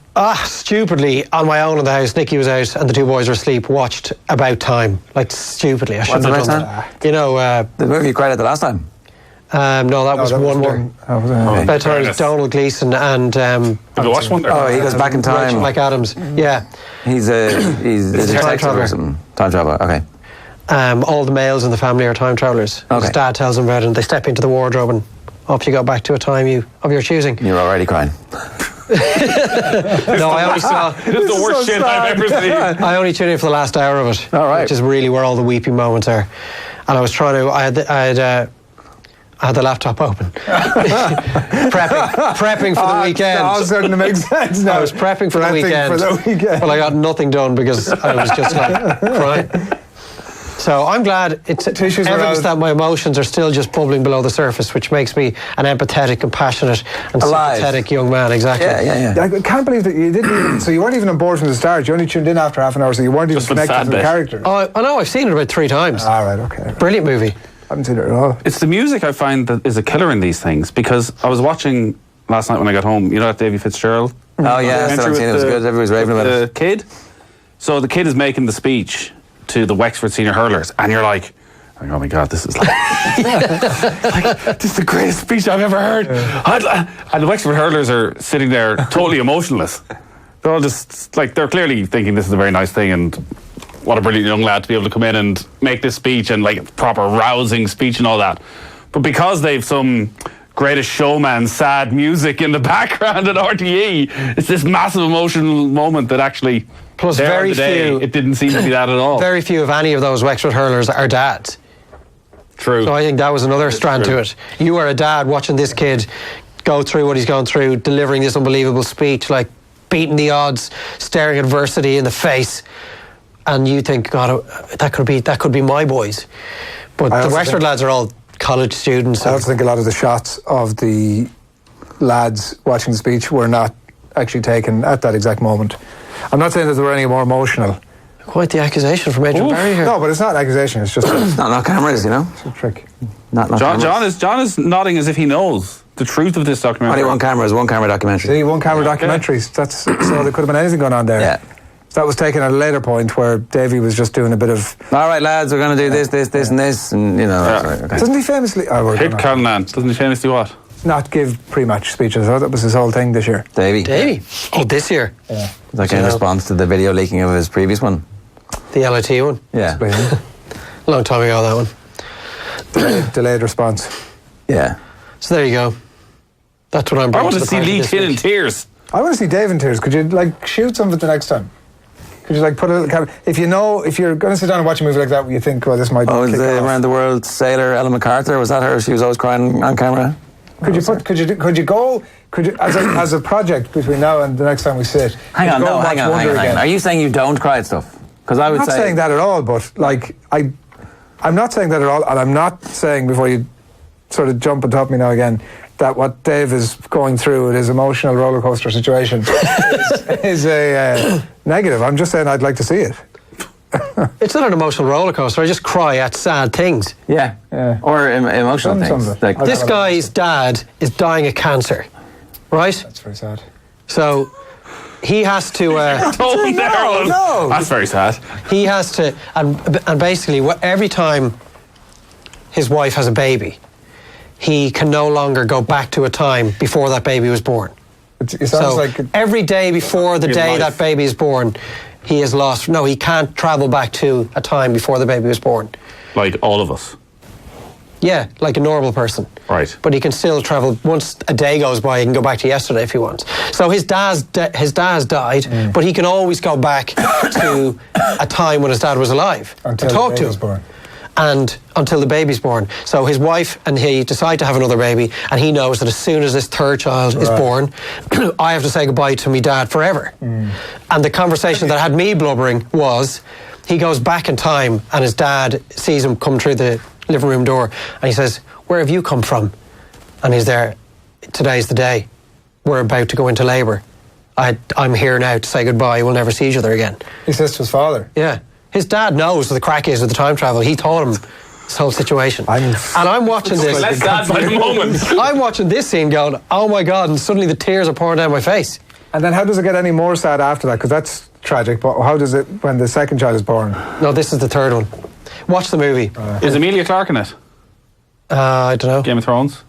Stupidly, on my own in the house, Nicky was out and the 2 boys were asleep, watched About Time. Like, stupidly. I shouldn't What's have done About that. You know, The movie you cried at the last time. no, that was that was Wonder. one. That was, About Time Fairness. is Donald Gleeson and Have you watched one? Oh, he goes back in Rachel time. McAdams. Yeah. He's a detective traveller. or something. Time traveler. Okay. All the males in the family are time travellers. Okay. His dad tells them about it, and they step into the wardrobe, and off you go back to a time of your choosing. You're already crying. No, I only saw. This is the worst shit I've ever seen. I only tuned in for the last hour of it. All right. Which is really where all the weeping moments are. And I was trying to. I had the laptop open, prepping for the weekend. All of a sudden it makes sense now. I was prepping for the Prepping weekend. for the weekend. Well, I got nothing done because I was just like crying. So I'm glad it's Tissues evidence around. that my emotions are still just bubbling below the surface, which makes me an empathetic, compassionate, and Alive. sympathetic young man. Exactly. Yeah. I can't believe that you didn't even, so you weren't even on board from the start. You only tuned in after half an hour, so you weren't even Just for the connected sad to the bit. character. Oh, I know. I've seen it about 3 times. All right, okay. Brilliant movie. I haven't seen it at all. It's the music I find that is a killer in these things, because I was watching last night when I got home. You know that Davy Fitzgerald? Oh, yeah, I still haven't seen it. It was good. Everybody was raving about The it. kid. So the kid is making the speech to the Wexford senior hurlers, and you're like, oh my God, this is like, this is the greatest speech I've ever heard. And the Wexford hurlers are sitting there totally emotionless. They're all just like, they're clearly thinking this is a very nice thing, and what a brilliant young lad to be able to come in and make this speech, and like proper rousing speech and all that. But because they've some Greatest Showman sad music in the background at RTE, it's this massive emotional moment that actually, Plus there very on the day, few- it didn't seem to be that at all. Very few of any of those Wexford hurlers are dads. True. So I think that was another strand to it. You are a dad watching this kid go through what he's gone through, delivering this unbelievable speech, like beating the odds, staring adversity in the face, and you think, God, that could be my boys. But I the also Wexford think- lads are all college students. I also think a lot of the shots of the lads watching the speech were not actually taken at that exact moment. I'm not saying that they were any more emotional. Quite the accusation from Adrian Barry here. No, but it's not an accusation. It's just a Not cameras, you know. trick. Not John cameras. is nodding as if he knows the truth of this documentary. Only one camera is one camera documentary. See, one camera Okay. documentaries. That's so there could have been anything going on there. Yeah. That was taken at a later point where Davey was just doing a bit of. All right, lads, we're going to do this, and this, and you know. Yeah. right, okay. Doesn't he famously? Oh, we're Hit gonna Callanan. Doesn't he famously what? not give pre-match speeches. I thought that was his whole thing this year. Davey. Oh, this year. Yeah. Like in response to the video leaking of his previous one. The LIT one. Yeah. Long time ago, that one. Delayed response. Yeah. So there you go. That's what I'm I bringing want to the see party Lee this Tin in week. tears. I want to see Dave in tears. Could you like shoot some of it the next time? Could you like put a little camera? If you're going to sit down and watch a movie like that, you think, well, this might. Oh, was kick the off. around the world sailor Ellen MacArthur? Was that her? She was always crying on camera. Could you as a project between now and the next time we sit? Hang could on, you go no, and hang watch on, hang Wonder on, hang on. again? Are you saying you don't cry at stuff? Because I would I'm not say. saying that at all, but like I'm not saying that at all, and I'm not saying before you sort of jump on top of me now again that what Dave is going through in his emotional roller coaster situation is a negative. I'm just saying I'd like to see it. It's not an emotional roller coaster. I just cry at sad things. Yeah. Yeah. Or emotional Some things. of it. Like, I- This guy's dad is dying of cancer, right? That's very sad. So he has to. Oh, no. That's very sad. He has to, and basically, every time his wife has a baby, he can no longer go back to a time before that baby was born. It sounds So like every day before the His day life. that baby is born, he has lost. No, he can't travel back to a time before the baby was born. Like all of us. Yeah, like a normal person. Right. But he can still travel. Once a day goes by, he can go back to yesterday if he wants. So his dad's died, but he can always go back to a time when his dad was alive until and talk the to baby's him. born. And until the baby's born. So his wife and he decide to have another baby, and he knows that as soon as this third child is born, I have to say goodbye to my dad forever. And the conversation that had me blubbering was, he goes back in time and his dad sees him come through the living room door and he says, "Where have you come from?" And he's there, "Today's the day. We're about to go into labour. I'm here now to say goodbye. We'll never see each other again." He says to his father. Yeah. His dad knows what the crack is with the time travel. He taught him this whole situation. I'm- And I'm watching this. Let's dad by the moment. I'm watching this scene going, oh my God, and suddenly the tears are pouring down my face. And then how does it get any more sad after that? Because that's tragic. But how does it when the second child is born? No, this is the third one. Watch the movie. Is Emilia Clarke in it? I don't know. Game of Thrones?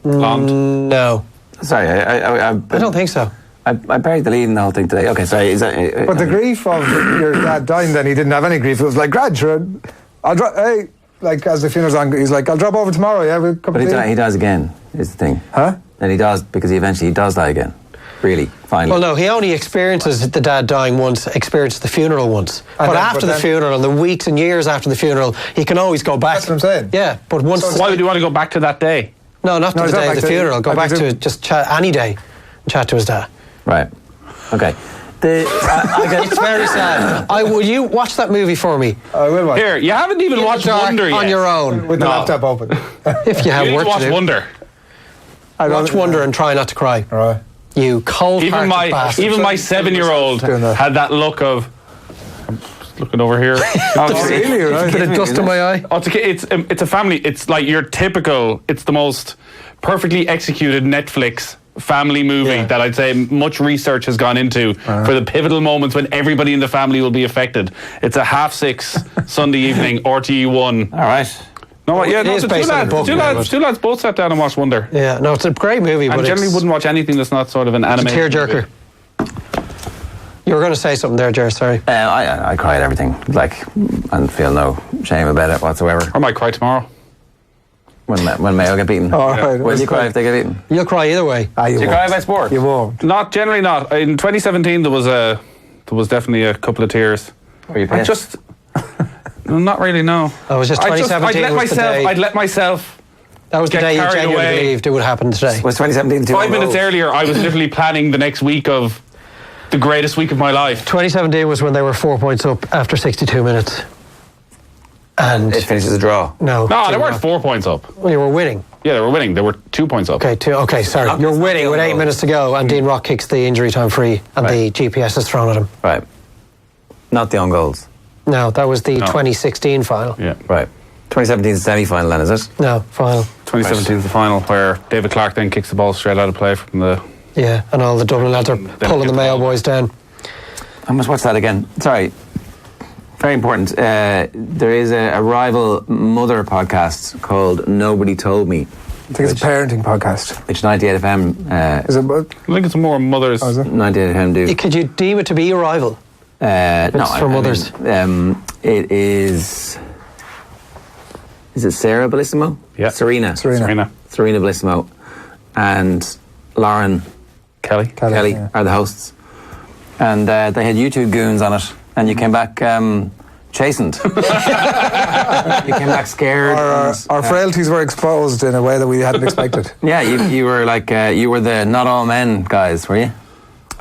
Blonde? No, sorry, I don't think so. I buried the lead in the whole thing today. Okay, sorry. Is that, But the grief of your dad dying, then he didn't have any grief. It was like, "Grad, sure, I'll drop." Hey, like as the funeral's on, he's like, "I'll drop over tomorrow. Yeah, have a cup But of tea." he dies again, is the thing. Huh? And he does, because he eventually does die again. Really, finally. Well, no, he only experiences the dad dying once, experiences the funeral once. And But then- after but the then- funeral and the weeks and years after the funeral, he can always go back. That's what I'm saying. Yeah, but once... So Why would you want to go back to that day? no, not to No, the it's not day of back the to- funeral. Go I back to presume- just chat any day and chat to his dad. Right. Okay. It's very sad. Will you watch that movie for me? I will watch. Here, you haven't even watched Wonder yet. On your own. With the laptop open. If you have You need work to watch to do. Wonder. Watch Wonder and try not to cry. All right. You cold-hearted bastard. Even my 7-year-old had that look of. I'm just looking over here. Really, right? Bit of dust in my eye. Oh, it's a family. It's like your typical. It's the most perfectly executed Netflix family movie that I'd say much research has gone into for the pivotal moments when everybody in the family will be affected. It's a 6:30 Sunday evening, RTE1. All right. No, yeah, It no, is the based on a book, two lads both sat down and watched Wonder. Yeah, no, it's a great movie, I but generally wouldn't watch anything that's not sort of an it's a animated tearjerker. You were going to say something there, Jer, sorry. I cry at everything, and feel no shame about it whatsoever. I might cry tomorrow. When Mayo get beaten. All right. Will you cry if they get beaten? You'll cry either way. You Do you cry by sport? You won't. Generally not. In 2017, there was definitely a couple of tears. Were you I pissed? just, not really. No. Oh, it was just 2017 I'd let myself. That was the get day you carried genuinely away. believed it would happen today. Was 2017 too 5 minutes long? earlier, I was literally planning the next week of the greatest week of my life. 2017 was when they were 4 points up after 62 minutes. And It finishes a draw. no, No, they 2-0. weren't 4 points up. Well, you were winning. Yeah, they were winning. They were 2 points up. Okay, sorry. Not- You're it's not winning the with own 8 goal. minutes to go, and Dean Rock kicks the injury time free, and the GPS is thrown at him. Right. Not the own goals. No, that was the No. 2016 final. Yeah. Right. 2017 is the semi-final then, is it? No, final. 2017 is the final where David Clark then kicks the ball straight out of play from the. Yeah, and all the Dublin lads are pulling hit the the Mayo ball. boys down. I must watch that again. Sorry. Very important. There is a rival mother podcast called Nobody Told Me, I think it's a parenting podcast. which 98 FM, Is it? I think it's more mothers. Oh, is it? 98 FM do. Could you deem it to be a rival? No, It's for mothers. It is. Is it Sarah Bellissimo? Yeah. Serena Serena Bellissimo and Lauren Kelly. Kelly yeah. are the hosts. And they had you two goons on it, and you came back chastened. You came back scared. Our frailties were exposed in a way that we hadn't expected. Yeah, you were like, you were the not all men guys, were you?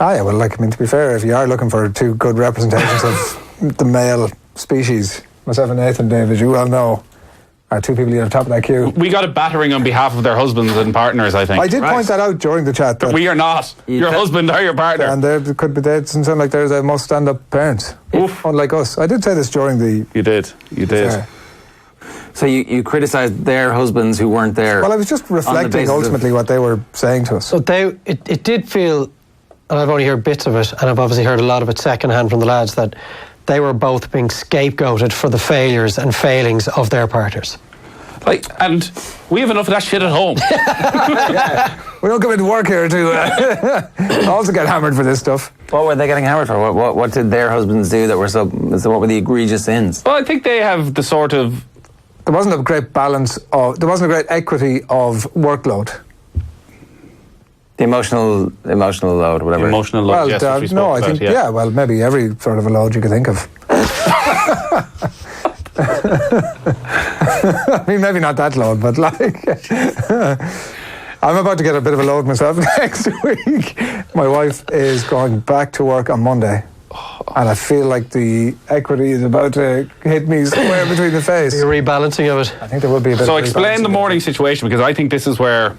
Yeah, well, to be fair, if you are looking for two good representations of the male species, myself and Nathan David, you well know, are two people at the top of that queue. We got a battering on behalf of their husbands and partners, I think. I did point that out during the chat. That We are not. Your husband or your partner. and they doesn't sound like they're the most stand-up parents, unlike us. I did say this during the. You did. Yeah. So you criticised their husbands who weren't there. Well, I was just reflecting basis of- ultimately what they were saying to us. So it did feel, and I've only heard bits of it, and I've obviously heard a lot of it secondhand from the lads, that they were both being scapegoated for the failures and failings of their partners. And we have enough of that shit at home. We don't come into work here to also get hammered for this stuff. What were they getting hammered for? What did their husbands do that were what were the egregious sins? Well, I think they have the sort of. There wasn't a great balance of. There wasn't a great equity of workload. The emotional load, whatever. Emotional love, yes, which we spoke no, I about, think yeah. well, maybe every sort of a load you could think of. I mean, maybe not that load, but I'm about to get a bit of a load myself next week. My wife is going back to work on Monday, and I feel like the equity is about to hit me somewhere between the face. The rebalancing of it. I think there will be a bit. So of explain the rebalancing. morning situation, because I think this is where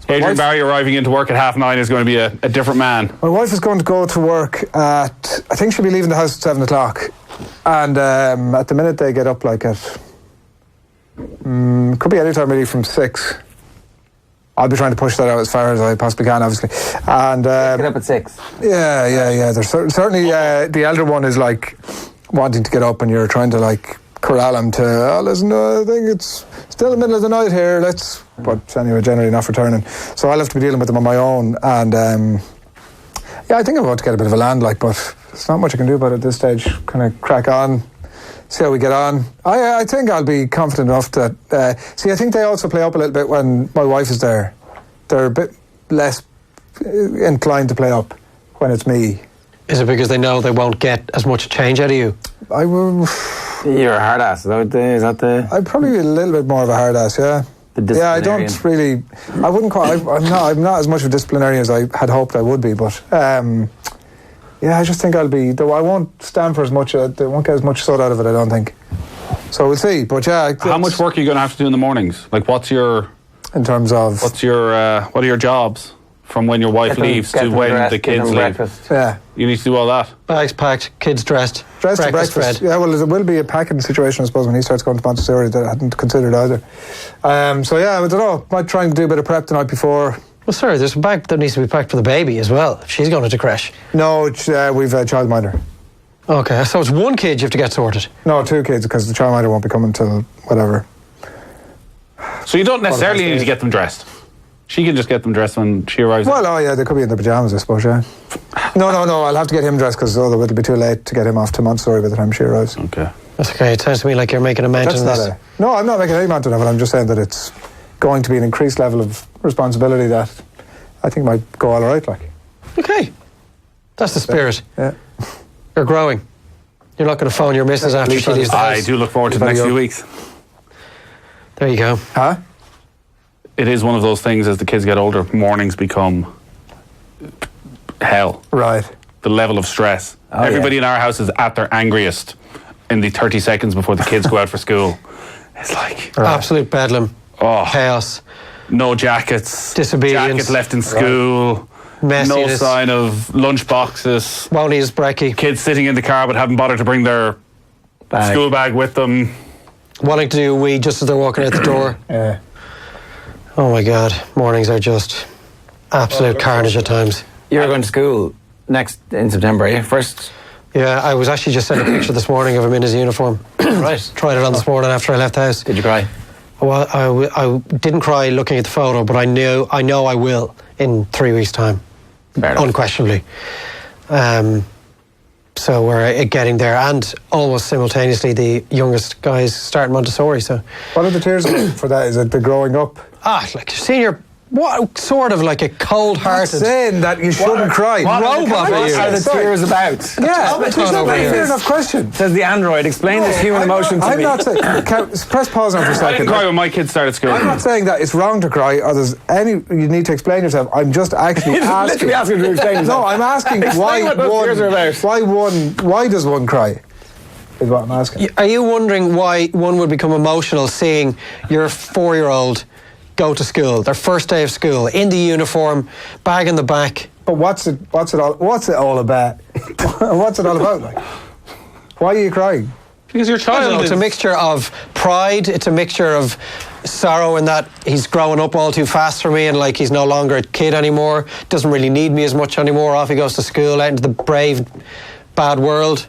Adrian Wife- Barry arriving into work at 9:30 is going to be a different man. My wife is going to go to work at. I think she'll be leaving the house at 7:00, and at the minute they get up like at. Could be any time really from 6. I'll be trying to push that out as far as I possibly can, obviously. And Get up at 6. yeah. There's certainly the elder one is like wanting to get up, and you're trying to like corral him to. Oh, listen, I think it's still the middle of the night here. But anyway, generally not returning. So I'll have to be dealing with them on my own. And I think I'm about to get a bit of a land, but there's not much I can do about it at this stage. Kind of crack on. See how we get on. I think I'll be confident enough that... I think they also play up a little bit when my wife is there. They're a bit less inclined to play up when it's me. Is it because they know they won't get as much change out of you? I will... You're a hard ass. Is that the... I'm probably a little bit more of a hard ass, yeah. Yeah, I don't really... I wouldn't call... I'm not as much of a disciplinarian as I had hoped I would be, but... Yeah, I just think I'll be. Though I won't stand for as much. I won't get as much sort out of it. I don't think. So we'll see. But yeah, How much work are you going to have to do in the mornings? Like, what's your in terms of what are your jobs from when your wife leaves to when the kids leave? Yeah, You need to do all that. Bags packed, kids dressed, dressed for breakfast breakfast. fed. Yeah, well, it will be a packing situation, I suppose, when he starts going to Montessori that I hadn't considered either. So yeah, I don't know. Might try and do a bit of prep the night before. Well, sorry, there's a bag that needs to be packed for the baby as well. If she's going into creche. No, we've a childminder. Okay, so it's one kid you have to get sorted. No, 2 kids because the childminder won't be coming till whatever. So you don't necessarily need to get them dressed. She can just get them dressed when she arrives. Well, oh yeah, they could be in their pajamas, I suppose. Yeah. No. I'll have to get him dressed because it'll be too late to get him off to Montessori by the time she arrives. Okay. That's okay. It sounds to me like you're making a mention That's of not this. No, I'm not making any mention of it. I'm just saying that it's going to be an increased level of responsibility that I think might go all right. Like. Okay. That's the spirit. Yeah. You're growing. You're not going to phone your missus after she leaves the I house. do look forward to the next few weeks. There you go. Huh? It is one of those things as the kids get older, mornings become hell. Right. The level of stress. Everybody in our house is at their angriest in the 30 seconds before the kids go out for school. It's like Absolute bedlam. Oh. Chaos. No jackets. Disobedience. Jackets left in school. Messiness. No sign of lunch boxes. Won't eat his brekkie. Kids sitting in the car but haven't bothered to bring their school bag with them. Wanting to do a wee just as they're walking out the door. Yeah. Oh my God. Mornings are just absolute carnage at times. You're going to school in September, are you? First. Yeah, I was actually just sent a picture this morning of him in his uniform. Right. Tried it on this morning after I left the house. Did you cry? Well, I didn't cry looking at the photo, but I know I will in 3 weeks' time. Fair enough. Unquestionably. So we're getting there, and almost simultaneously the youngest guys starting Montessori. So What are the tears for that? Is it the growing up? like senior, what sort of like a cold-hearted Saying that you shouldn't cry. robot are you? What are the tears about? Yeah, What's it's going not over a here? fair enough question. Says the android. Explain this human emotion to I'm me. not saying. Press pause on for a I second. didn't cry when my kids started school. I'm not saying that it's wrong to cry or there's any. You need to explain yourself. I'm just actually You're just asking. literally asking to explain yourself. No, I'm asking why what those tears are about. Why does one cry? Is what I'm asking. Are you wondering why one would become emotional seeing your 4-year-old go to school, their first day of school, in the uniform, bag in the back? But what's it all about? What's it all about? Like, why are you crying? Because your I don't child know, is... it's a mixture of pride, it's a mixture of sorrow in that he's growing up all too fast for me and like he's no longer a kid anymore, doesn't really need me as much anymore, off he goes to school, out into the brave, bad world.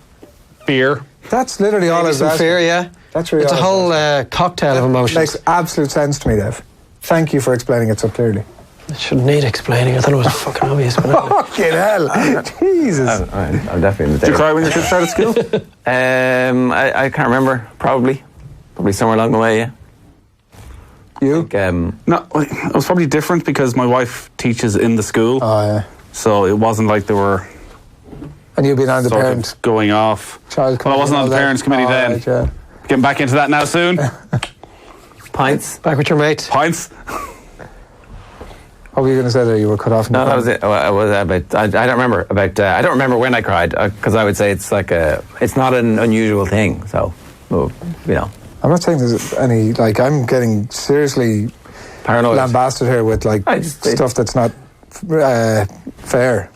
fear. That's literally all I was Some asking. fear, yeah. That's really It's a all I was whole cocktail of emotions. Makes absolute sense to me, Dev. Thank you for explaining it so clearly. It shouldn't need explaining. I thought it was fucking obvious. But Fucking hell. Jesus. I'm definitely in the Did you cry when your kids started school? I can't remember. Probably somewhere along the way. Yeah. You? No, it was probably different because my wife teaches in the school. Oh, yeah. So it wasn't like they were And you've been on the sort parent of going off. child Well, I wasn't on the parents' committee then. Right, yeah. Getting back into that now soon. Pints. back with your mates. Pints. What were you going to say there? You were cut off. No, that was it. I was about. I don't remember about. I don't remember when I cried because I would say it's like it's not an unusual thing. So, well, you know, I'm not saying there's any, like, I'm getting seriously paranoid. lambasted here with, like, stuff that's not fair.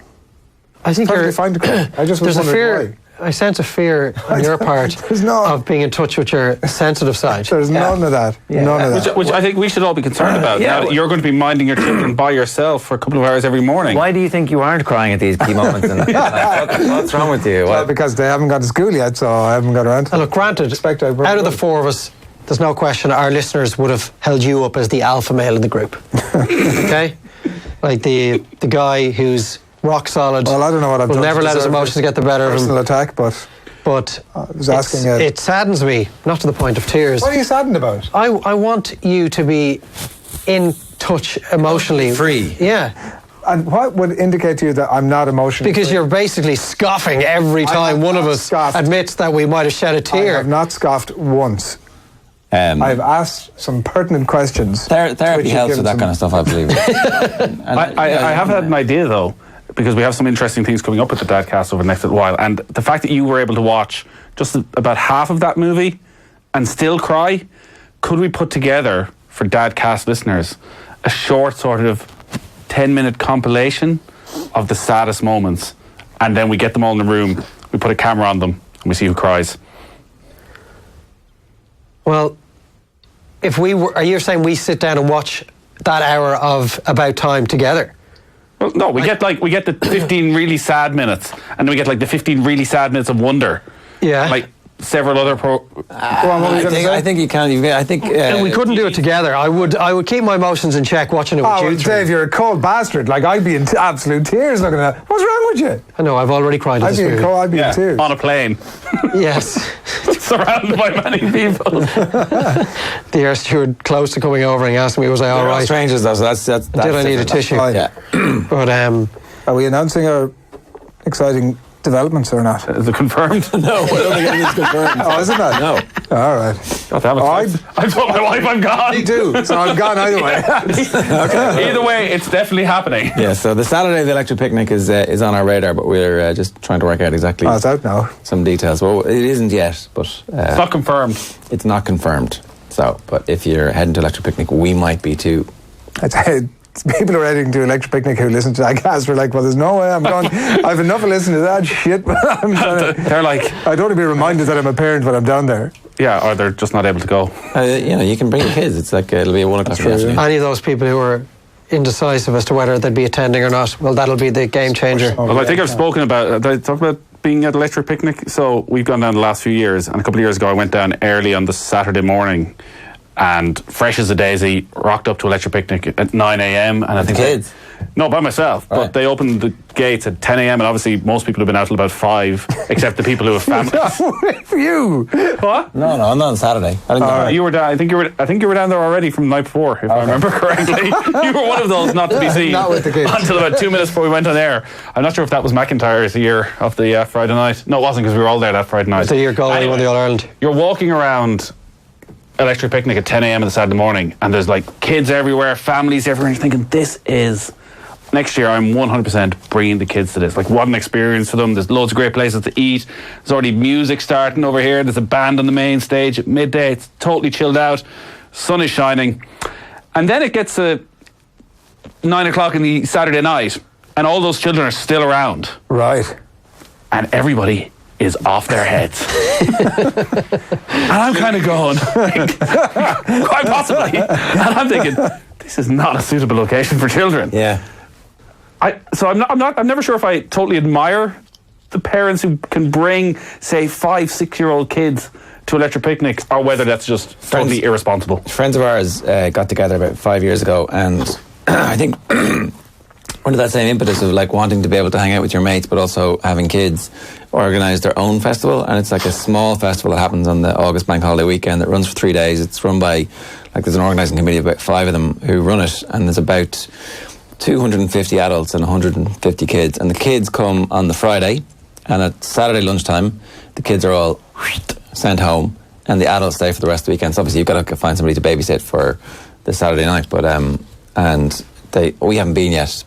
I think Totally you're fine to cry. I just was there's a wondering fear. I sense a fear on your part There's no- of being in touch with your sensitive side. There's none of that. None of that. Which I think we should all be concerned about. yeah, Now that you're going to be minding your children by yourself for a couple of hours every morning. Why do you think you aren't crying at these key moments? What's wrong with you? Well, because they haven't gone to school yet, so I haven't got around to And look, granted, Expect I out of the 4 of us, there's no question our listeners would have held you up as the alpha male in the group. Okay? Like the guy who's rock solid. Well, I don't know what I've will done never to let his deserve emotions this get the better of personal him. attack, but But I was asking it saddens me, not to the point of tears. what are you saddened about? I want you to be in touch emotionally. Free. Yeah. And what would indicate to you that I'm not emotionally Because free? you're basically scoffing every I time have one of not us scoffed. admits that we might have shed a I tear. have not scoffed once. I've asked some pertinent questions. Therapy helps with that kind of stuff, I believe. I have had an idea though. because we have some interesting things coming up with the Dadcast over the next little while. And the fact that you were able to watch just about half of that movie and still cry, could we put together for Dadcast listeners a short sort of 10-minute compilation of the saddest moments, and then we get them all in the room, we put a camera on them, and we see who cries? Well, if we were, are you saying we sit down and watch that hour of About Time together? Well, no, we get the 15 really sad minutes, and then we get like the 15 really sad minutes of wonder. Yeah. Like several other I think you can. I think we couldn't do it together. I would keep my emotions in check watching it with Oh, you. Dave, you're a cold bastard. Like, I'd be in absolute tears looking at that. What's wrong with you? I know, I've already cried at I'd this be in movie. cold, I'd be in tears. on a plane, Yes. surrounded by many people. The air steward close to coming over and he asked me, was I all They're all right? strangers though, so that's Did I need a different. tissue? Fine. Yeah. But Are we announcing our exciting developments or not? Is it confirmed? No, I don't think anything's confirmed. Oh, isn't that? No. All right. God damn it. I told my wife I'm gone. Me too. So I'm gone either way. Either way, it's definitely happening. Yeah, so the Saturday the electric picnic is on our radar, but we're just trying to work out exactly Oh, it's out now. some details. Well, it isn't yet, but It's not confirmed. it's not confirmed. So, but if you're heading to electric picnic, we might be too. I'd say people who are heading to electric picnic who listen to that cast were like, well, there's no way I'm going. I've enough of listening to that shit. I'm trying to, They're like, I don't want to be reminded that I'm a parent when I'm down there. yeah, or they're just not able to go. You can bring your kids. It's like it'll be a 1 o'clock in the afternoon. any of those people who are indecisive as to whether they'd be attending or not, well, that'll be the game changer. Well, I think I've spoken about, did I talk about being at electric picnic? So we've gone down the last few years, and a couple of years ago I went down early on the Saturday morning, and fresh as a daisy, rocked up to electric picnic at 9 a.m. and I think kids? No, by myself. Right. But they opened the gates at 10 a.m. and obviously most people have been out till about 5, except the people who have families. For you. What? No, I'm not on Saturday. I didn't go. You were down. I think you were down there already from the night before, if I remember correctly. You were one of those not to be seen Not with the kids. until about 2 minutes before we went on air. I'm not sure if that was McIntyre's year of the Friday night. No, it wasn't, because we were all there that Friday night. The year Galway won the All-Ireland. You're walking around electric picnic at 10 a.m. on the Saturday morning, and there's like kids everywhere, families everywhere, and you're thinking, this is... Next year, I'm 100% bringing the kids to this. Like, what an experience for them. There's loads of great places to eat. There's already music starting over here. There's a band on the main stage at midday. It's totally chilled out. Sun is shining. And then it gets to 9 o'clock in the Saturday night, and all those children are still around. Right. And everybody is off their heads. And I'm kind of going, quite possibly. And I'm thinking, this is not a suitable location for children. Yeah. I'm never sure if I totally admire the parents who can bring, say, 5-6-year-old kids to electric picnics, or whether that's just totally irresponsible. Friends of ours got together about 5 years ago, and I think under that same impetus of like wanting to be able to hang out with your mates, but also having kids, organised their own festival. And it's like a small festival that happens on the August bank holiday weekend that runs for 3 days. It's run by, like, there's an organising committee of about 5 of them who run it, and there's about 250 adults and 150 kids. And the kids come on the Friday, and at Saturday lunchtime, the kids are all sent home, and the adults stay for the rest of the weekend. So obviously you've got to find somebody to babysit for the Saturday night. But we haven't been yet.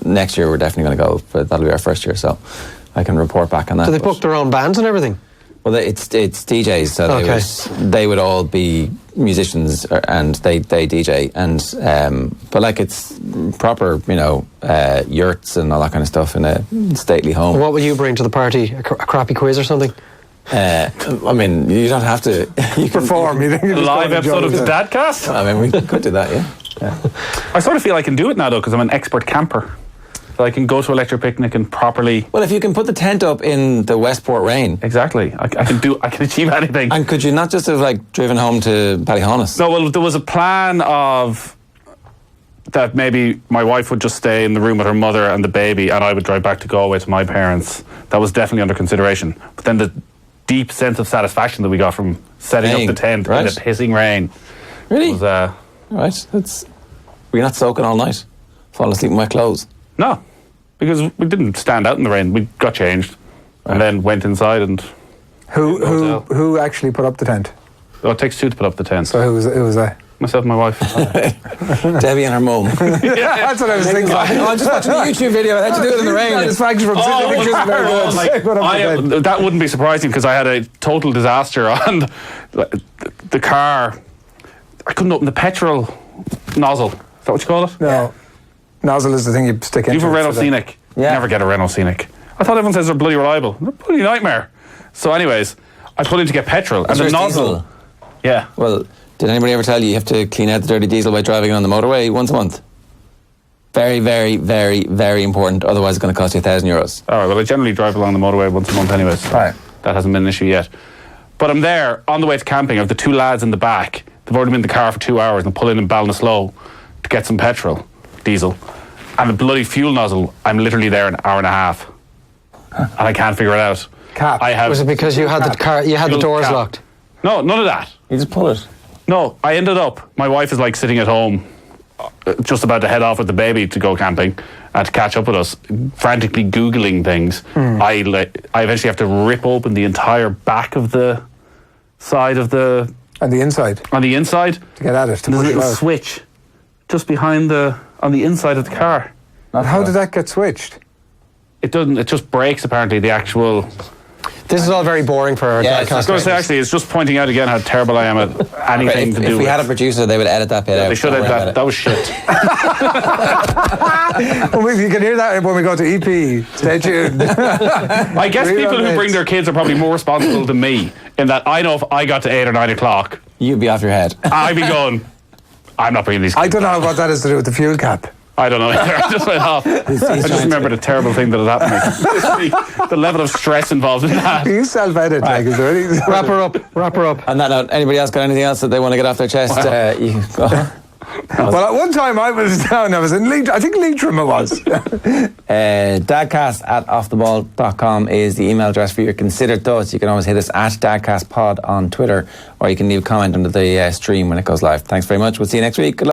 Next year we're definitely going to go. That'll be our first year, so I can report back on that. Do they book their own bands and everything? Well, it's DJs, so they would all be musicians, and they DJ, and but like it's proper, yurts and all that kind of stuff in a stately home. What will you bring to the party? A crappy quiz or something? I mean, you don't have to. You can Perform. You think you A just go live and episode of enjoy the it. Dadcast? I mean, we could do that, yeah. I sort of feel I can do it now, though, because I'm an expert camper. So I can go to electric picnic and properly... Well, if you can put the tent up in the Westport rain. Exactly. I can achieve anything. And could you not just have, like, driven home to Ballyhonus? No, well, there was a plan of that maybe my wife would just stay in the room with her mother and the baby, and I would drive back to Galway to my parents. That was definitely under consideration. But then the deep sense of satisfaction that we got from setting up the tent in the pissing rain Really? was... All right. Were you not soaking all night? Falling asleep in wet clothes? No, because we didn't stand out in the rain. We got changed and then went inside and... Who actually put up the tent? Oh, it takes 2 to put up the tent. So who was that? myself and my wife. Debbie and her mum. That's what I was thinking. I'm just watching a YouTube video. I had to do it in the rain. Satisfaction from sitting pictures is very good. That wouldn't be surprising because I had a total disaster on the car. I couldn't open the petrol nozzle. Is that what you call it? No. Nozzle is the thing you stick into. You have a Renault Scenic. Yeah. You never get a Renault Scenic. I thought everyone says they're bloody reliable. They're a bloody nightmare. So anyways, I put in to get petrol. And the nozzle... Diesel. Yeah. Well, did anybody ever tell you have to clean out the dirty diesel by driving on the motorway once a month? Very, very, very, very important. Otherwise, it's going to cost you €1,000. All right, well, I generally drive along the motorway once a month anyways. Right. That hasn't been an issue yet. But I'm there, on the way to camping. I have the two lads in the back. They've already been in the car for 2 hours and pull in Ballinasloe to get some petrol, diesel. And the bloody fuel nozzle, I'm literally there an hour and a half. And I can't figure it out. Cap. Was it because you had the car? You had the doors cap. locked. No, none of that. You just pull it. No, I ended up. My wife is like sitting at home, just about to head off with the baby to go camping and to catch up with us, frantically googling things. I eventually have to rip open the entire back of the side of the. On the inside. On the inside. To get at it. To There's a push it little out. switch just behind on the inside of the car. How did that get switched? It doesn't. It just breaks. Apparently, the actual. This is all very boring for our Yeah, I was Dadcast. going to say actually, it's just pointing out again how terrible I am at anything to do. If we with. had a producer, they would edit that bit out. They should Don't have worry that. about That was shit. Well, you can hear that when we go to EP. Stay tuned. I guess people who bring their kids are probably more responsible than me. In that I know if I got to 8 or 9 o'clock, it. You'd be off your head. I'd be going. I'm not bringing these. Kids I don't know back." what that has to do with the fuel cap. I don't know either. I just went off. I just remembered a terrible thing that had happened this week. The level of stress involved in that. You self-edit, like, is there any... Wrap her up. Wrap her up. On that note, anybody else got anything else that they want to get off their chest? You can go. Well, at one time I was down, I was in Leitrim, I think Leitrim it was. Dadcast@offtheball.com is the email address for your considered thoughts. You can always hit us at DadcastPod on Twitter, or you can leave a comment under the stream when it goes live. Thanks very much. We'll see you next week. Good luck.